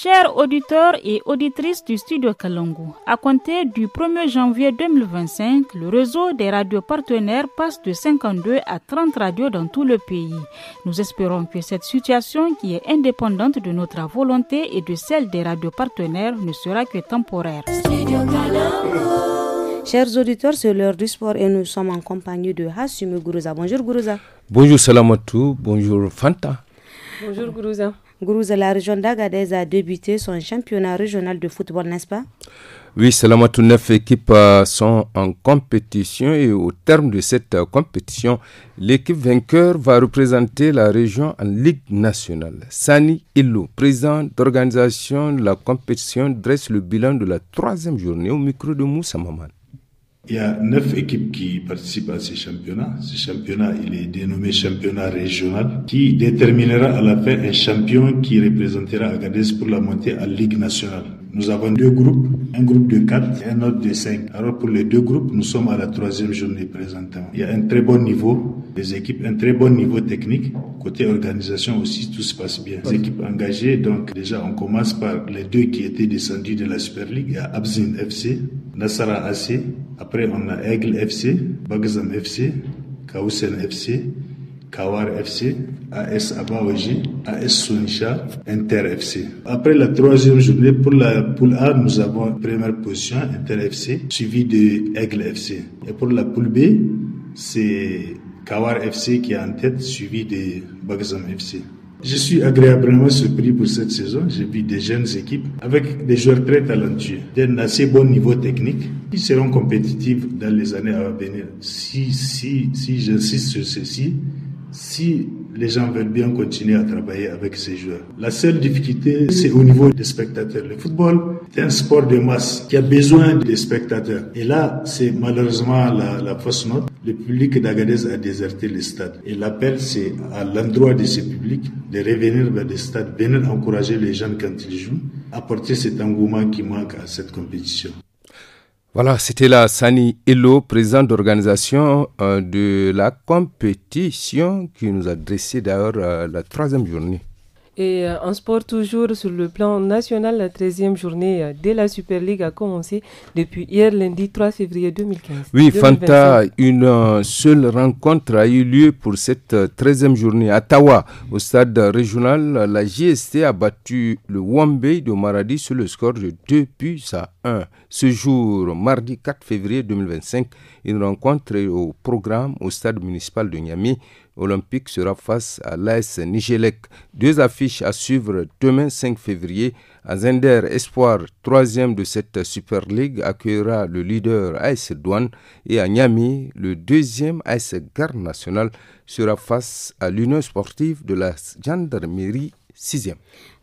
Chers auditeurs et auditrices du studio Kalangu, à compter du 1er janvier 2025, le réseau des radios partenaires passe de 52 à 30 radios dans tout le pays. Nous espérons que cette situation, qui est indépendante de notre volonté et de celle des radios partenaires, ne sera que temporaire. Chers auditeurs, c'est l'heure du sport et nous sommes en compagnie de Hassimi Gourouza. Bonjour Gourouza. Bonjour Salamatou, bonjour Fanta. Bonjour Gourouza. Gourouza, la région d'Agadez a débuté son championnat régional de football, n'est-ce pas? Oui, Salamatou, 9 équipes sont en compétition et au terme de cette compétition, l'équipe vainqueur va représenter la région en Ligue nationale. Sani Illo, président d'organisation de la compétition, dresse le bilan de la 3e journée au micro de Moussa Maman. Il y a 9 équipes qui participent à ce championnat. Ce championnat, il est dénommé championnat régional, qui déterminera à la fin un champion qui représentera Agadez pour la montée en Ligue nationale. Nous avons 2 groupes, un groupe de 4 et un autre de 5. Alors pour les 2 groupes, nous sommes à la 3e journée présentement. Il y a un très bon niveau des équipes, un très bon niveau technique. Côté organisation aussi, tout se passe bien. Les équipes engagées, donc déjà on commence par les 2 qui étaient descendus de la Super League. Il y a Abzin FC, Nassara AC, après on a Aigle FC, Bagazam FC, Kaoussen FC, Kawar FC, AS Abawaji, AS Sonisha, Inter FC. Après la 3e journée, pour la poule A, nous avons première position, Inter FC, suivi de Aigle FC. Et pour la poule B, c'est Kawar FC qui est en tête, suivi de Bagazam FC. Je suis agréablement surpris pour cette saison. J'ai vu des jeunes équipes avec des joueurs très talentueux, d'un assez bon niveau technique, qui seront compétitifs dans les années à venir. Si j'insiste sur ceci, si les gens veulent bien continuer à travailler avec ces joueurs. La seule difficulté, c'est au niveau des spectateurs. Le football est un sport de masse qui a besoin des spectateurs. Et là, c'est malheureusement la fausse note. Le public d'Agadez a déserté le stade. Et l'appel, c'est à l'endroit de ce public de revenir vers les stades, venir encourager les jeunes quand ils jouent, apporter cet engouement qui manque à cette compétition. Voilà, c'était la Sani Illo, président d'organisation de la compétition, qui nous a dressé d'ailleurs la 3e journée. Et en sport toujours, sur le plan national, la 13e journée de la Super League a commencé depuis hier lundi 3 février 2015. Oui, Fanta, une seule rencontre a eu lieu pour cette 13e journée. À Tawa, au stade régional, la JST a battu le Wambei de Maradi sur le score de 2-1. Ce jour, mardi 4 février 2025, une rencontre est au programme au stade municipal de Niamey. Olympique sera face à l'AS Nigelec. 2 affiches à suivre demain 5 février. À Zender, Espoir, 3e de cette Super League, accueillera le leader AS Douane. Et à Niamey, le 2e AS Garde Nationale sera face à l'Union Sportive de la Gendarmerie 6e.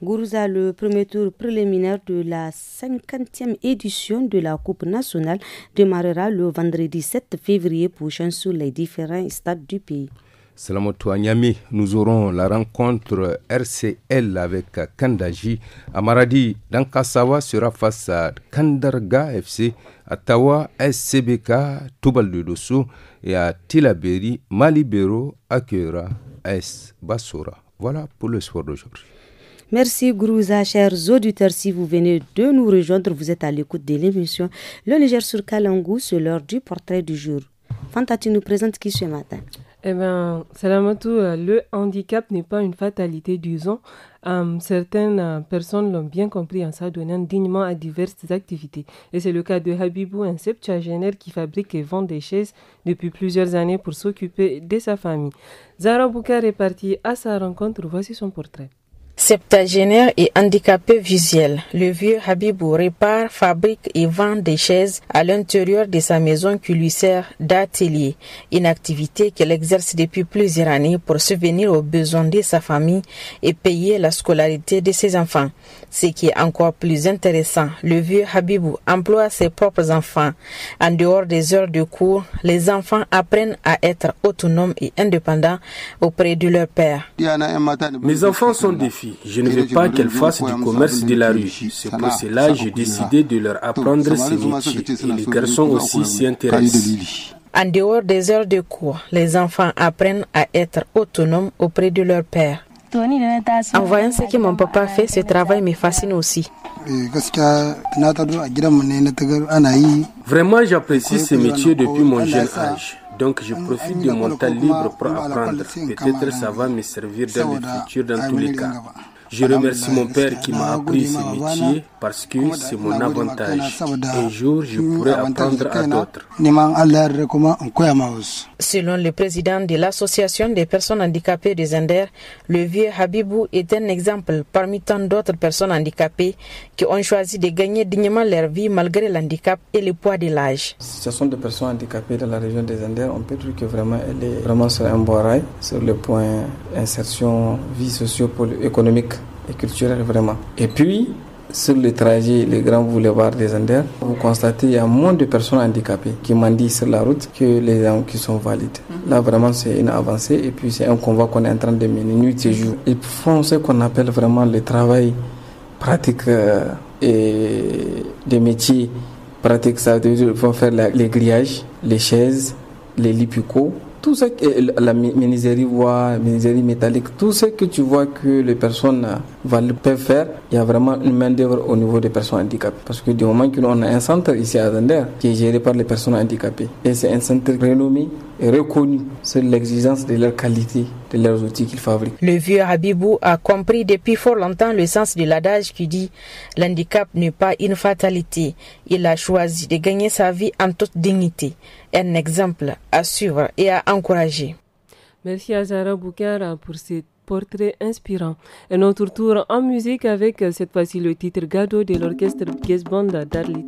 Gourouza, le premier tour préliminaire de la 50e édition de la Coupe nationale démarrera le vendredi 7 février prochain sur les différents stades du pays. Salamoto à Niamey, nous aurons la rencontre RCL avec Kandaji. À Maradi, Dankasawa sera face à Kandarga FC. À Tawa, SCBK, Toubal de Dosso. Et à Tilaberi, Malibero accueillera AS Bassora. Voilà pour le sport d'aujourd'hui. Merci Gourouza, chers auditeurs. Si vous venez de nous rejoindre, vous êtes à l'écoute de l'émission Le Niger sur Kalangou, c'est l'heure du portrait du jour. Fanta, tu nous présentes qui ce matin? Eh bien, Salamatou, le handicap n'est pas une fatalité, disons. Certaines personnes l'ont bien compris en s'adonnant dignement à diverses activités. Et c'est le cas de Habibou, un septuagénaire qui fabrique et vend des chaises depuis plusieurs années pour s'occuper de sa famille. Zara Boukar est partie à sa rencontre. Voici son portrait. Septuagénaire et handicapé visuel, le vieux Habibou répare, fabrique et vend des chaises à l'intérieur de sa maison qui lui sert d'atelier, une activité qu'elle exerce depuis plusieurs années pour subvenir aux besoins de sa famille et payer la scolarité de ses enfants. Ce qui est encore plus intéressant, le vieux Habibou emploie ses propres enfants. En dehors des heures de cours, les enfants apprennent à être autonomes et indépendants auprès de leur père. Mes enfants sont des filles. Je ne veux pas qu'elles fassent du commerce de la rue. C'est pour cela que j'ai décidé de leur apprendre ces métiers. Et les garçons aussi s'y intéressent. En dehors des heures de cours, les enfants apprennent à être autonomes auprès de leur père. En voyant ce que mon papa fait, ce travail me fascine aussi. Vraiment, j'apprécie ce métier depuis mon jeune âge. Donc je profite de mon temps libre pour apprendre. Peut-être ça va me servir dans le futur dans tous les cas. Je remercie mon père qui m'a appris ce métier parce que c'est mon avantage. Un jour, je pourrai apprendre à d'autres. Selon le président de l'association des personnes handicapées de Zender, le vieux Habibou est un exemple parmi tant d'autres personnes handicapées qui ont choisi de gagner dignement leur vie malgré l'handicap et le poids de l'âge. La situation des personnes handicapées dans la région de Zender, on peut dire que vraiment elle est vraiment sur un bon rail, sur le point insertion, vie socio-économique et culturelle vraiment. Et puis, sur le trajet, les grands boulevards des Anders, vous constatez qu'il y a moins de personnes handicapées qui mendient sur la route que les gens qui sont valides. Là, vraiment, c'est une avancée et puis c'est un convoi qu'on est en train de mener nuit et jour. Ils font ce qu'on appelle vraiment le travail pratique et des métiers pratiques. Ça veut dire qu'ils vont faire les grillages, les chaises, les lits picots. Tout ce que la menuiserie métallique, tout ce que tu vois que les personnes peuvent faire, il y a vraiment une main d'œuvre au niveau des personnes handicapées. Parce que du moment qu'on a un centre ici à Zender qui est géré par les personnes handicapées, et c'est un centre renommé et reconnu sur l'exigence de leur qualité, de leurs outils qu'ils fabriquent. Le vieux Habibou a compris depuis fort longtemps le sens de l'adage qui dit « L'handicap n'est pas une fatalité ». Il a choisi de gagner sa vie en toute dignité. Un exemple à suivre et à encourager. Merci à Zara Boukar pour ce portrait inspirant. Et notre tour en musique avec cette fois-ci le titre Gado de l'orchestre Guest Band d'Arlit.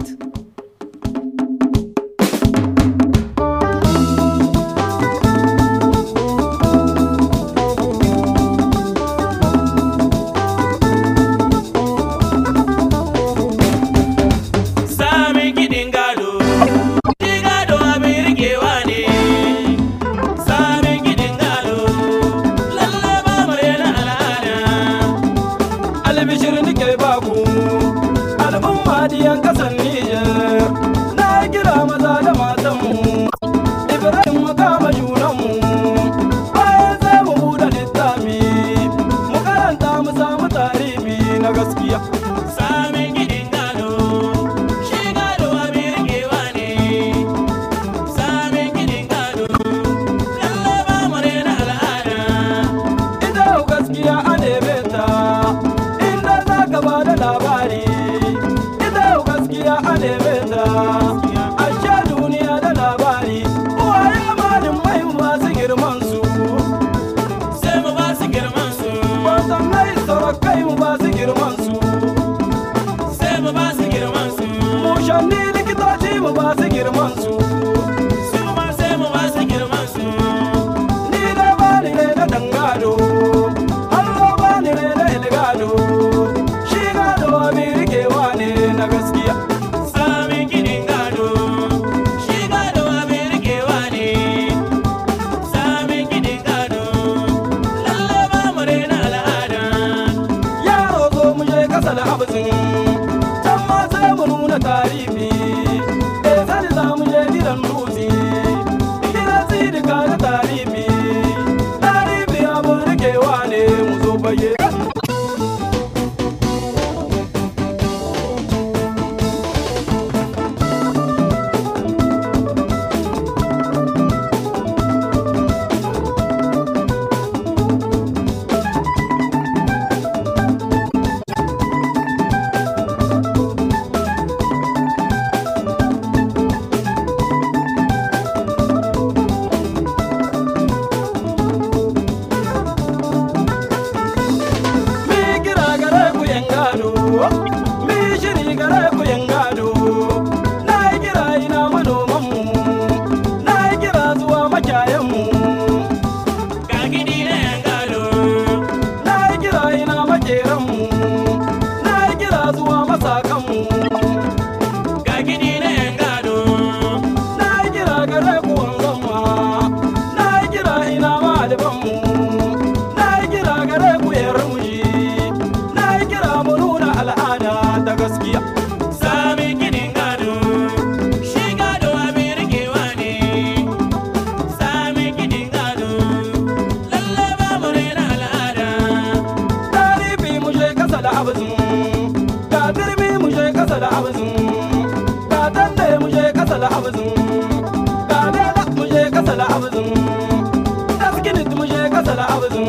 abzun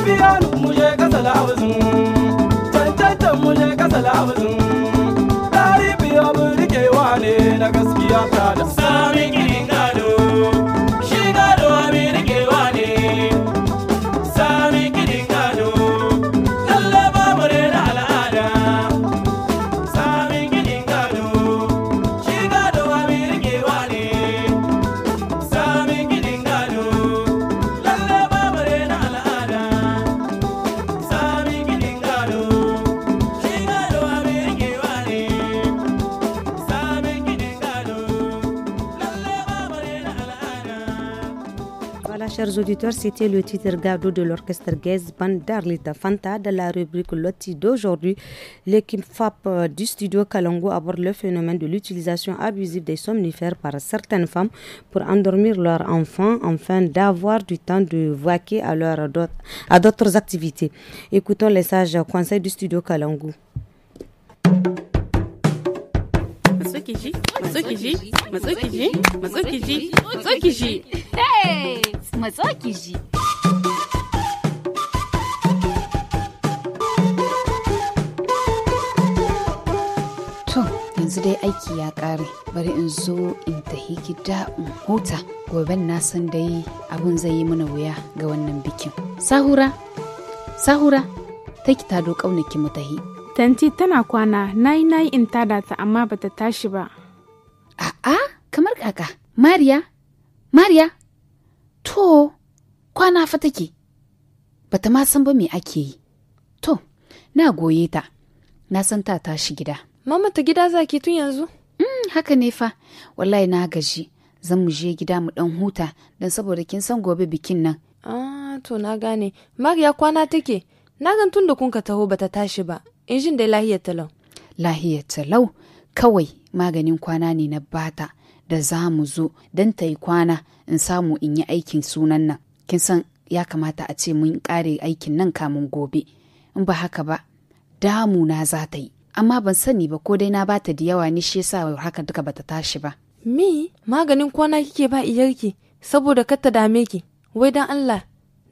biyanu muje kasala abzun cancancan muje kasala abzun dari biya burgewa ne na gaskiya ta da sami gidan gado shi gado abin rikewa ne sami gidan gado lalle ba mu da al'ada sami gidan gado shi gado abin rikewa ne sami gidan gado lalle ba mu da al'ada sami gidan gado shi gado abin rikewa ne sami gidan gado lalle ba mu da al'ada. Voilà, chers auditeurs, c'était le titre Gado de l'orchestre Gaz Band d'Arlita Fanta. De la rubrique Loti d'aujourd'hui, l'équipe FAP du studio Kalango aborde le phénomène de l'utilisation abusive des somnifères par certaines femmes pour endormir leurs enfants afin d'avoir du temps de vaquer à d'autres activités. Écoutons les sages conseils du studio Kalango. Hey! Matsokiji. To, yanzu dai aiki ya ƙare, bari in zo in tahi gida in huta. Gobe na san dai abun zai yi mana wuya ga wannan bikin. Sahura, ta ki tado ƙaunaki mu tahi. Tanti tana kwana, nayi in tada ta amma bata tashi ba. A'a, kamar kaka. Mariya, to, kwana fa take, bata ma san ba me ake yi. To, na goye ta, na san ta tashi gida. Mama ta gida zaki tun yanzu? Haka ne fa, wallahi na gaji, zan mu je gida mu dan huta, don saboda kin san gobe bikin nan. To na gane, Mariya kwana take, na gan tun da kun ka taho bata tashi ba, in jin dai lahiyar talau. Lahiyar talau, kawai maganin kwana ne na bata. Da za mu zo don ta yi kwana in samu in yi aikin sunan nan. Kin san ya kamata a ce mun kare aikin nan kamun gobe. In ba haka ba, damuna za ta yi. Amma ban sani ba ko dai na bata da yawa ni shi yasa haka duka bata tashi ba. Mi, maganin kwana kike ba iyarki saboda kar ta dame ki. Wai dan Allah,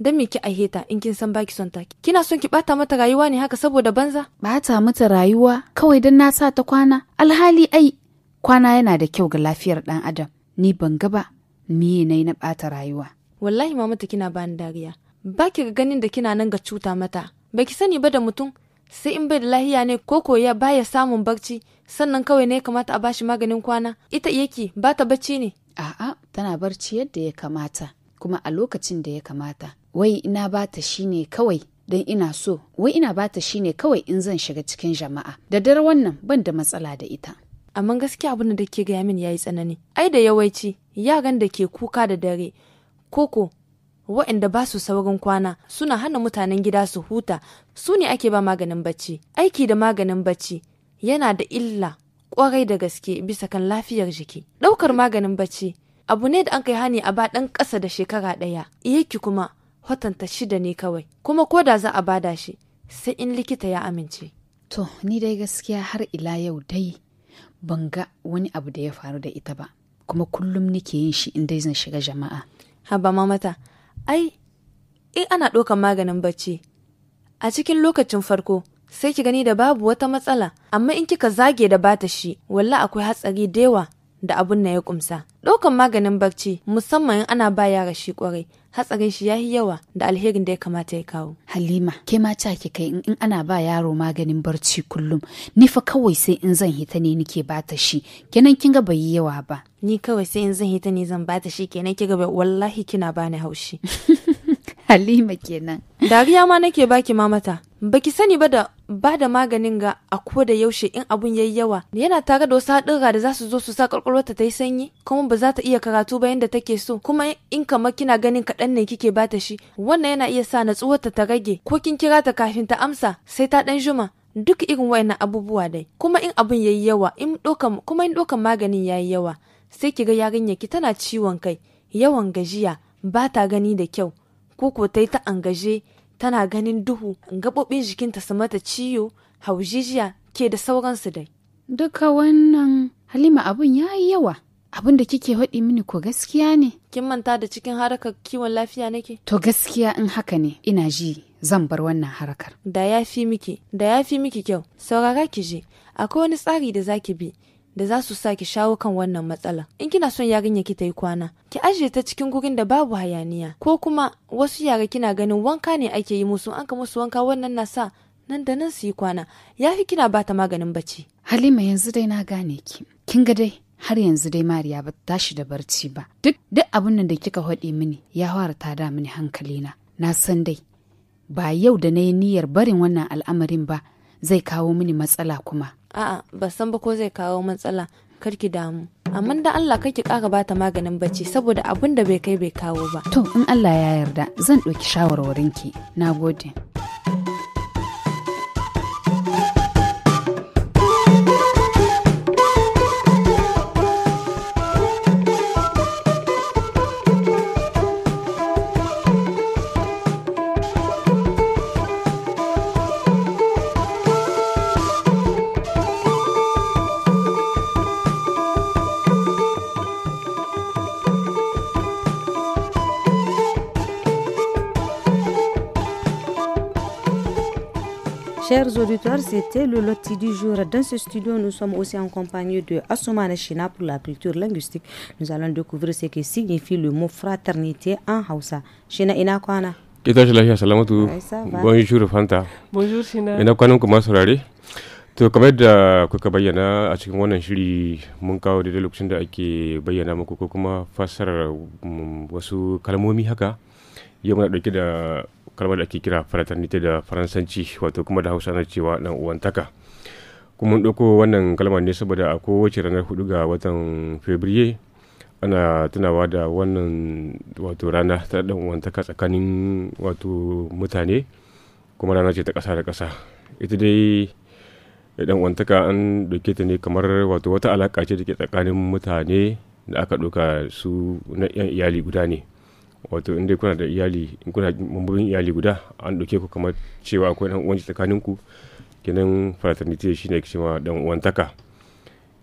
dan me ki aiheta in kin san baki son ta. Kina son ki bata mata rayuwa ne haka saboda banza? Bata mata rayuwa kawai dan na sa ta kwana. Alhali ai kwana yana da kyau ga lafiyar ɗan adam. Ni ban ga ba miye nayi na ɓata rayuwa. Wallahi mamata kina bani dariya. Ba ki ga ganin da kina nan ga cuta mata. Ba ki sani ba da mutum sai in bai da lahiya ne ko ya baya samun barci sannan kawai ne kamata a bashi maganin kwana. Ita yake ba ta bacci ne. A'a, tana barci yadda ya kamata kuma a lokacin da ya kamata. Wai ina bata shine kawai dan ina so. Wai ina bata shine kawai in zan shiga cikin jama'a. Da dare wannan ban da matsala da ita. Amma gaskiya abin da ke gaya min yayi tsanani. Ai da yawanci yaran da ke kuka da dare koko waɗanda ba su saurin kwana suna hana mutanen gida su huta su ne ake ba maganin bacci. Aiki da maganin bacci yana da illa kwarai da gaske bisa kan lafiyar jiki. Ɗaukar maganin bacci abu ne da an kai hani a ba ɗan ƙasa da shekara 1. Iyaki kuma hotanta 6 ne kawai. Kuma ko da za a bada shi sai in likita ya amince. To ni dai gaskiya har ila yau dai ban ga wani abu da ya faru da ita ba, kuma kullum nake yin shi in dai zan shiga jama'a. Haba mamata, ai, in ana ɗaukan maganin bacci, a cikin lokacin farko sai ki gani da babu wata matsala, amma in kika zage da bata shi, walla akwai hatsari da yawa da abun na ya kumsa. Ɗaukan maganin bacci, musamman in ana ba yara shi kwarai, hatsarin shi yayi yawa da alherin da ya kamata ya kawo. Halima, ke ma ca ki kai in ana ba yaro maganin barci kullum, ni fa kawai sai in zan hita ne nike bata shi, kenan kin ga bai yi yawa ba. Ni kawai sai in zan hita ne zan bata shi kenan kiga bai, wallahi kina bani haushi. Halima kenan. Dariya ma nake baki mamata. Baki sani ba da maganin ga a ko da yaushe in abun yayi yawa yana tare da wasu haɗurra da za su zo su sa ƙwaƙwalwarta ta yi sanyi kuma ba za ta iya karatu ba yadda take so, kuma in kamar kina ganin kaɗan ne kike bata shi wannan yana iya sa natsuwarta ta rage ko kin kira ta kafin ta amsa sai ta ɗan juma. Duk irin wayannan abubuwa dai, kuma in abun yayi yawa in ɗaukan maganin yayi yawa sai ki ga yarinyar ki tana ciwon kai, yawan gajiya, ba ta gani da kyau, ko ta yi ta angaje, tana ganin duhu, gaɓoɓin jikinta su mata ciwo, haujijiya ke da sauransu dai. Duka wannan Halima abun ya yi yawa, abin da kike haɗi mini ko gaskiya ne? Kin manta da cikin harakar kiwon lafiya nake? To gaskiya in haka ne ina ji zan bar wannan harakar. Da ya fi miki kyau. Saurara ki je, akwai wani tsari da zaki bi da za su sa ki shawo kan wannan matsala. In kina son yarinya ki ta yi kwana, ki ajiye ta cikin gurin da babu hayaniya. Ko kuma wasu yara kina ganin wanka ne ake yi musu, an ka musu wanka wannan na sa nan da nan su yi kwana. Ya fi kina ba ta maganin bacci. Halima yanzu dai na gane ki. Kin ga dai har yanzu dai Mariya ba tashi da barci ba. Duk abin nan da kika haɗe mini ya fara tada mini hankalina. Na san dai ba yau da na yi niyyar barin wannan al'amarin ba zai kawo mini matsala kuma. A'a, ba san ba ko zai kawo matsala, kar ki damu. Amma da Allah kar ki ƙara bata maganin bacci saboda abin da bai kai bai kawo ba. To in Allah ya yarda zan ɗauki shawarwarinki. Na gode. Chers auditeurs, c'était le loti du jour. Dans ce studio, nous sommes aussi en compagnie de Assoumana China pour la culture linguistique. Nous allons découvrir ce que signifie le mot fraternité en Hausa. China ina kwana. Ita shi lafiya Salamatu. Bonjour Fanta. Bonjour China. Ina kwanan kuma saurare. To kamar da kuka bayyana a cikin wannan shiri mun kawo da lokacin da ake bayyana muku ko kuma fassarar wasu kalmomi haka. Yau muna dauke da kalmar da ake kira fraternité da faransanci wato kuma da hausa na cewa dan uwantaka. Kuma mun dauko wannan kalmar ne saboda a kowace ranar 4 ga watan Fabrairu ana tunawa da wannan wato rana ta dan uwantaka tsakanin wato mutane, kuma rana ce ta ƙasa da ƙasa. Ita dai dan uwantaka an dauke ta ne kamar wato wata alaka ce da ke tsakanin mutane da aka dauka su na yan iyali guda ne. Wato inda kuna da iyali, in kuna mambobin iyali guda an dauke ku kamar cewa akwai dan uwanci tsakanin ku, kenan fraternity shine ke cewa dan uwantaka.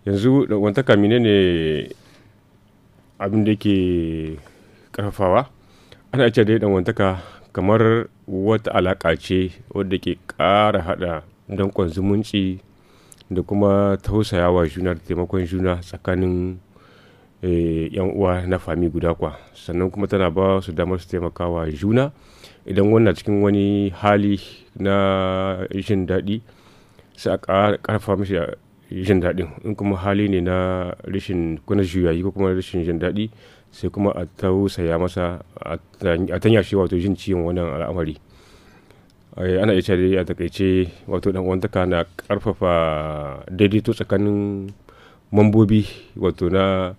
Yanzu dan uwantaka menene abin da yake karfafawa? Ana cewa dai dan uwantaka kamar wata alaka ce wadda ke ƙara hada dankon zumunci da kuma tausayawa juna da taimakon juna tsakanin yan uwa na fami guda kwa. Sannan kuma tana ba su damar su taimakawa juna idan wannan cikin wani hali na jin daɗi sai a ƙarfa mishi jin daɗin, in kuma hali ne na rashin kuna juyayi ko kuma rashin jin daɗi sai kuma a tausaya masa a tanya shi wato jin ciwon wannan al'amari. Ana iya cewa a takaice wato dan uwantaka na ƙarfafa daidaito tsakanin mambobi wato na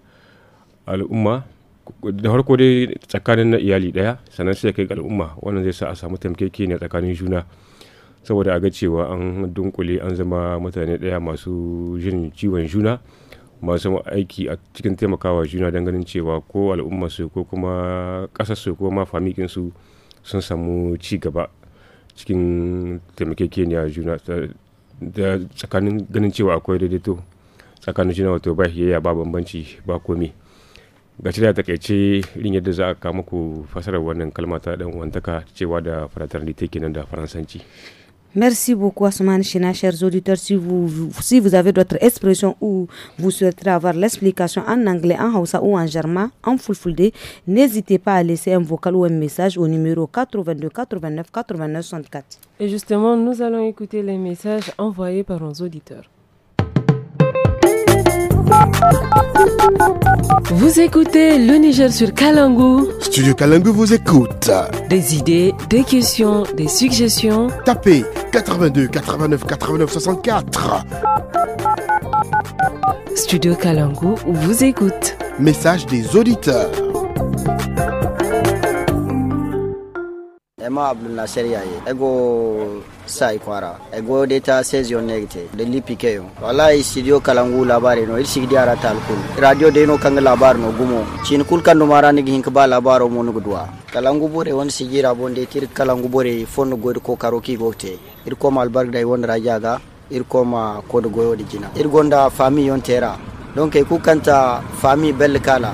al'umma, da farko dai tsakanin na iyali daya, sannan sai kai ga al'umma. Wannan zai sa a samu taimakekeniya tsakanin juna saboda a ga cewa an dunkule an zama mutane daya masu jin ciwon juna, masu aiki a cikin taimakawa juna don ganin cewa ko al'umma su ko kuma kasar su ko ma famikin su sun samu ci gaba cikin taimakekeniya juna da tsakanin ganin cewa akwai daidaito tsakanin juna, wato ba hiyayya ba bambanci ba komi. Gaci da takaice irin yadda za a kawo muku fasarar wannan kalma ta dan uwantaka cewa da fraternité kenan da faransanci. Merci beaucoup Assoumana China. Chers auditeurs, si vous avez d'autres expressions ou vous souhaiterez avoir l'explication en anglais, en Hausa ou en Jarma, en Fulfulde, n'hésitez pas à laisser un vocal ou un message au numéro 82 89 89 64. Et justement, nous allons écouter les messages envoyés par nos auditeurs. Vous écoutez le Niger sur Kalangu. Studio Kalangu vous écoute. Des idées, des questions, des suggestions. Tapez 82 89 89 64. Studio Kalangu vous écoute. Message des auditeurs. Emma Abdul Nasser yaye ego sai kwara ego data session negate de lipikeyo wallahi studio Kalangu labari no irsi diara talkul radio de no kang labar no gumo chin kul kan no marani hin ba labaro mo no gudwa Kalangu bore won sigira bonde tir Kalangu bore fonno god ko karoki gote ir ko mal bargday won rajaga ir ko ma ko do goyo di jina ir gonda famille on tera donc ku kanta famille belle kala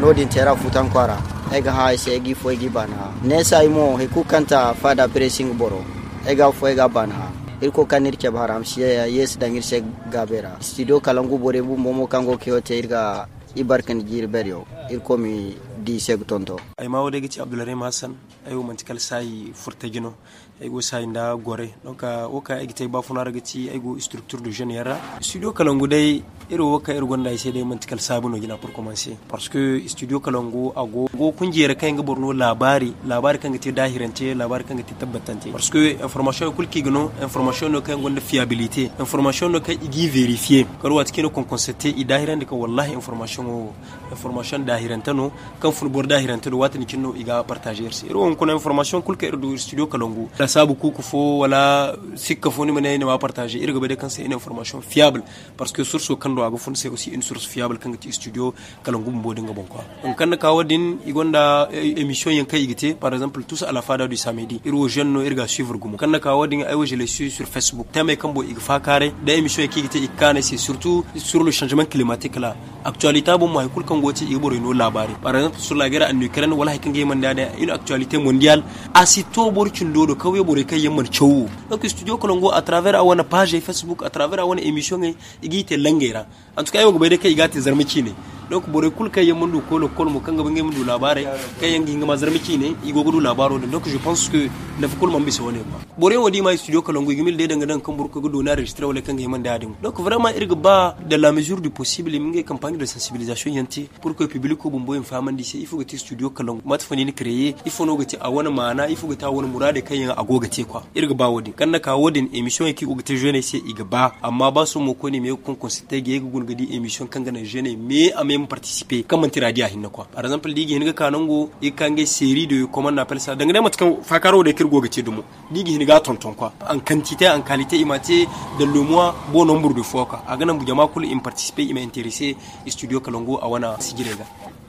nodin tera futan kwara ega ha se egi fo egi bana nesa imo he ku kanta fada pressing boro ega fo ega bana irko kanir ke baram siya yes dangir se gabera studio kalangu bore bu momo kango keote irga ibarkan jir beryo irko mi di seg tonto ay mawde gici Abdoularim Hassan ay o mantikal sai furtagino ay go sai nda gore donc oka egite ba funara gici ay go structure de jeune yara studio kalangu dai iro waka ir gonda sai dai mantikal sabuno gina pour commencer parce que studio kalangu ago go kunjere kan ga borno labari kan gite dahirante labari kan gite tabbatante parce que information kulki gino information no kan gonda fiabilité information no kan igi vérifier kar wat kino kon constater idahirande ka wallahi information dahirantano kan fun bor dahirantano watani kinno iga partager si iro on kono information kulka ir do studio kalangu la sabu kuku fo wala sikka fo ni mane ma partager irga bede kan c'est une information fiable parce que source kan do aga fun c'est aussi une source fiable kan ti studio kalangu mbodi nga bon quoi on kan ka wadin igonda émission yan kay igite par exemple tous à la fada du samedi iro jeune no irga suivre gumo kan ka wadin ay je le suis sur Facebook tame kan bo iga fa kare da émission ki igite ikane c'est surtout sur le changement climatique là actualité bon ma kul kan gote igbo no labari par exemple sur la guerre en Ukraine wala kan ge man da une actualité mondiale asito borcin dodo kawai bore kai yamman chowo donc studio Kalangu à travers awana page Facebook à travers awana émission ngai igite langera en tout cas yo gobe kai igate zarmiki ne donc bore kul kai yamman du kolo mo kanga bangi mun du labare kai yangi ngama zarmiki ne igo gudu labaro donc je pense que na fukul mambi so ne bore wodi ma studio Kalangu igimil de danga dan kan burko gudu na registre wala kanga yamman da adin donc vraiment irga ba de la mesure du possible mingi campagne de sensibilisation yanti pour que le public ko bombo infaman dise il faut que studio Kalangu matfani ni créer il faut no gati awana mana il faut que ta wani murade kan yan agoga te kwa irga ba wodi kan naka wodin émission yake ugate jeune sai iga ba amma ba su mo ko ne me kon constate ge gun gadi émission kan gana jeune me a même participer kan man tiradi hinna kwa par exemple digi hinga kanango ikange série de comment on appelle ça dangane matkan fakaro de kirgo gate dumo digi hinga tonton kwa en quantité en qualité imate dans le mois bon nombre de fois quoi agana bu jama kul in participer il m'intéressé studio Kalangu a wana sigirega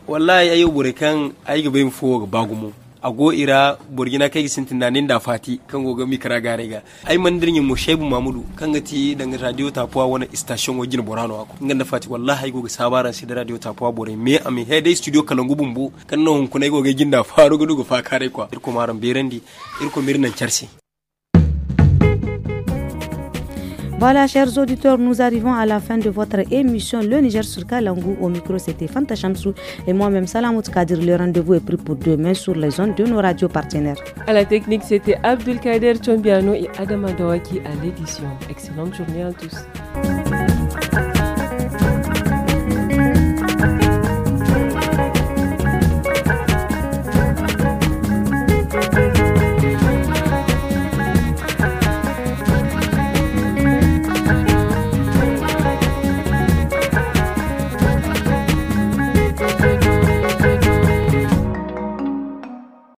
wallahi ayo burekan ay ga bayin fo ga bagumo ago ira burgina kai sintin nanin da fati kan goga mi kara gare ga ai mandirin mu Shebu Mamudu kan gati dan radio tapuwa wani station wajin borano ako nganda fati wallahi ai goga sabara sai da radio tapuwa bore me ami he dai studio Kalangu bumbu kan non kunai goga ginda faru gudu go fa kare kwa irko maran berandi irko mirnan charsi. Voilà, chers auditeurs, nous arrivons à la fin de votre émission Le Niger sur Kalangu. Au micro, c'était Fanta Chamsou et moi-même Salamot Kadir. Le rendez-vous est pris pour demain sur les ondes de nos radios partenaires. À la technique, c'était Abdulkader Chombiano et Adama Dawaki à l'édition. Excellente journée à tous.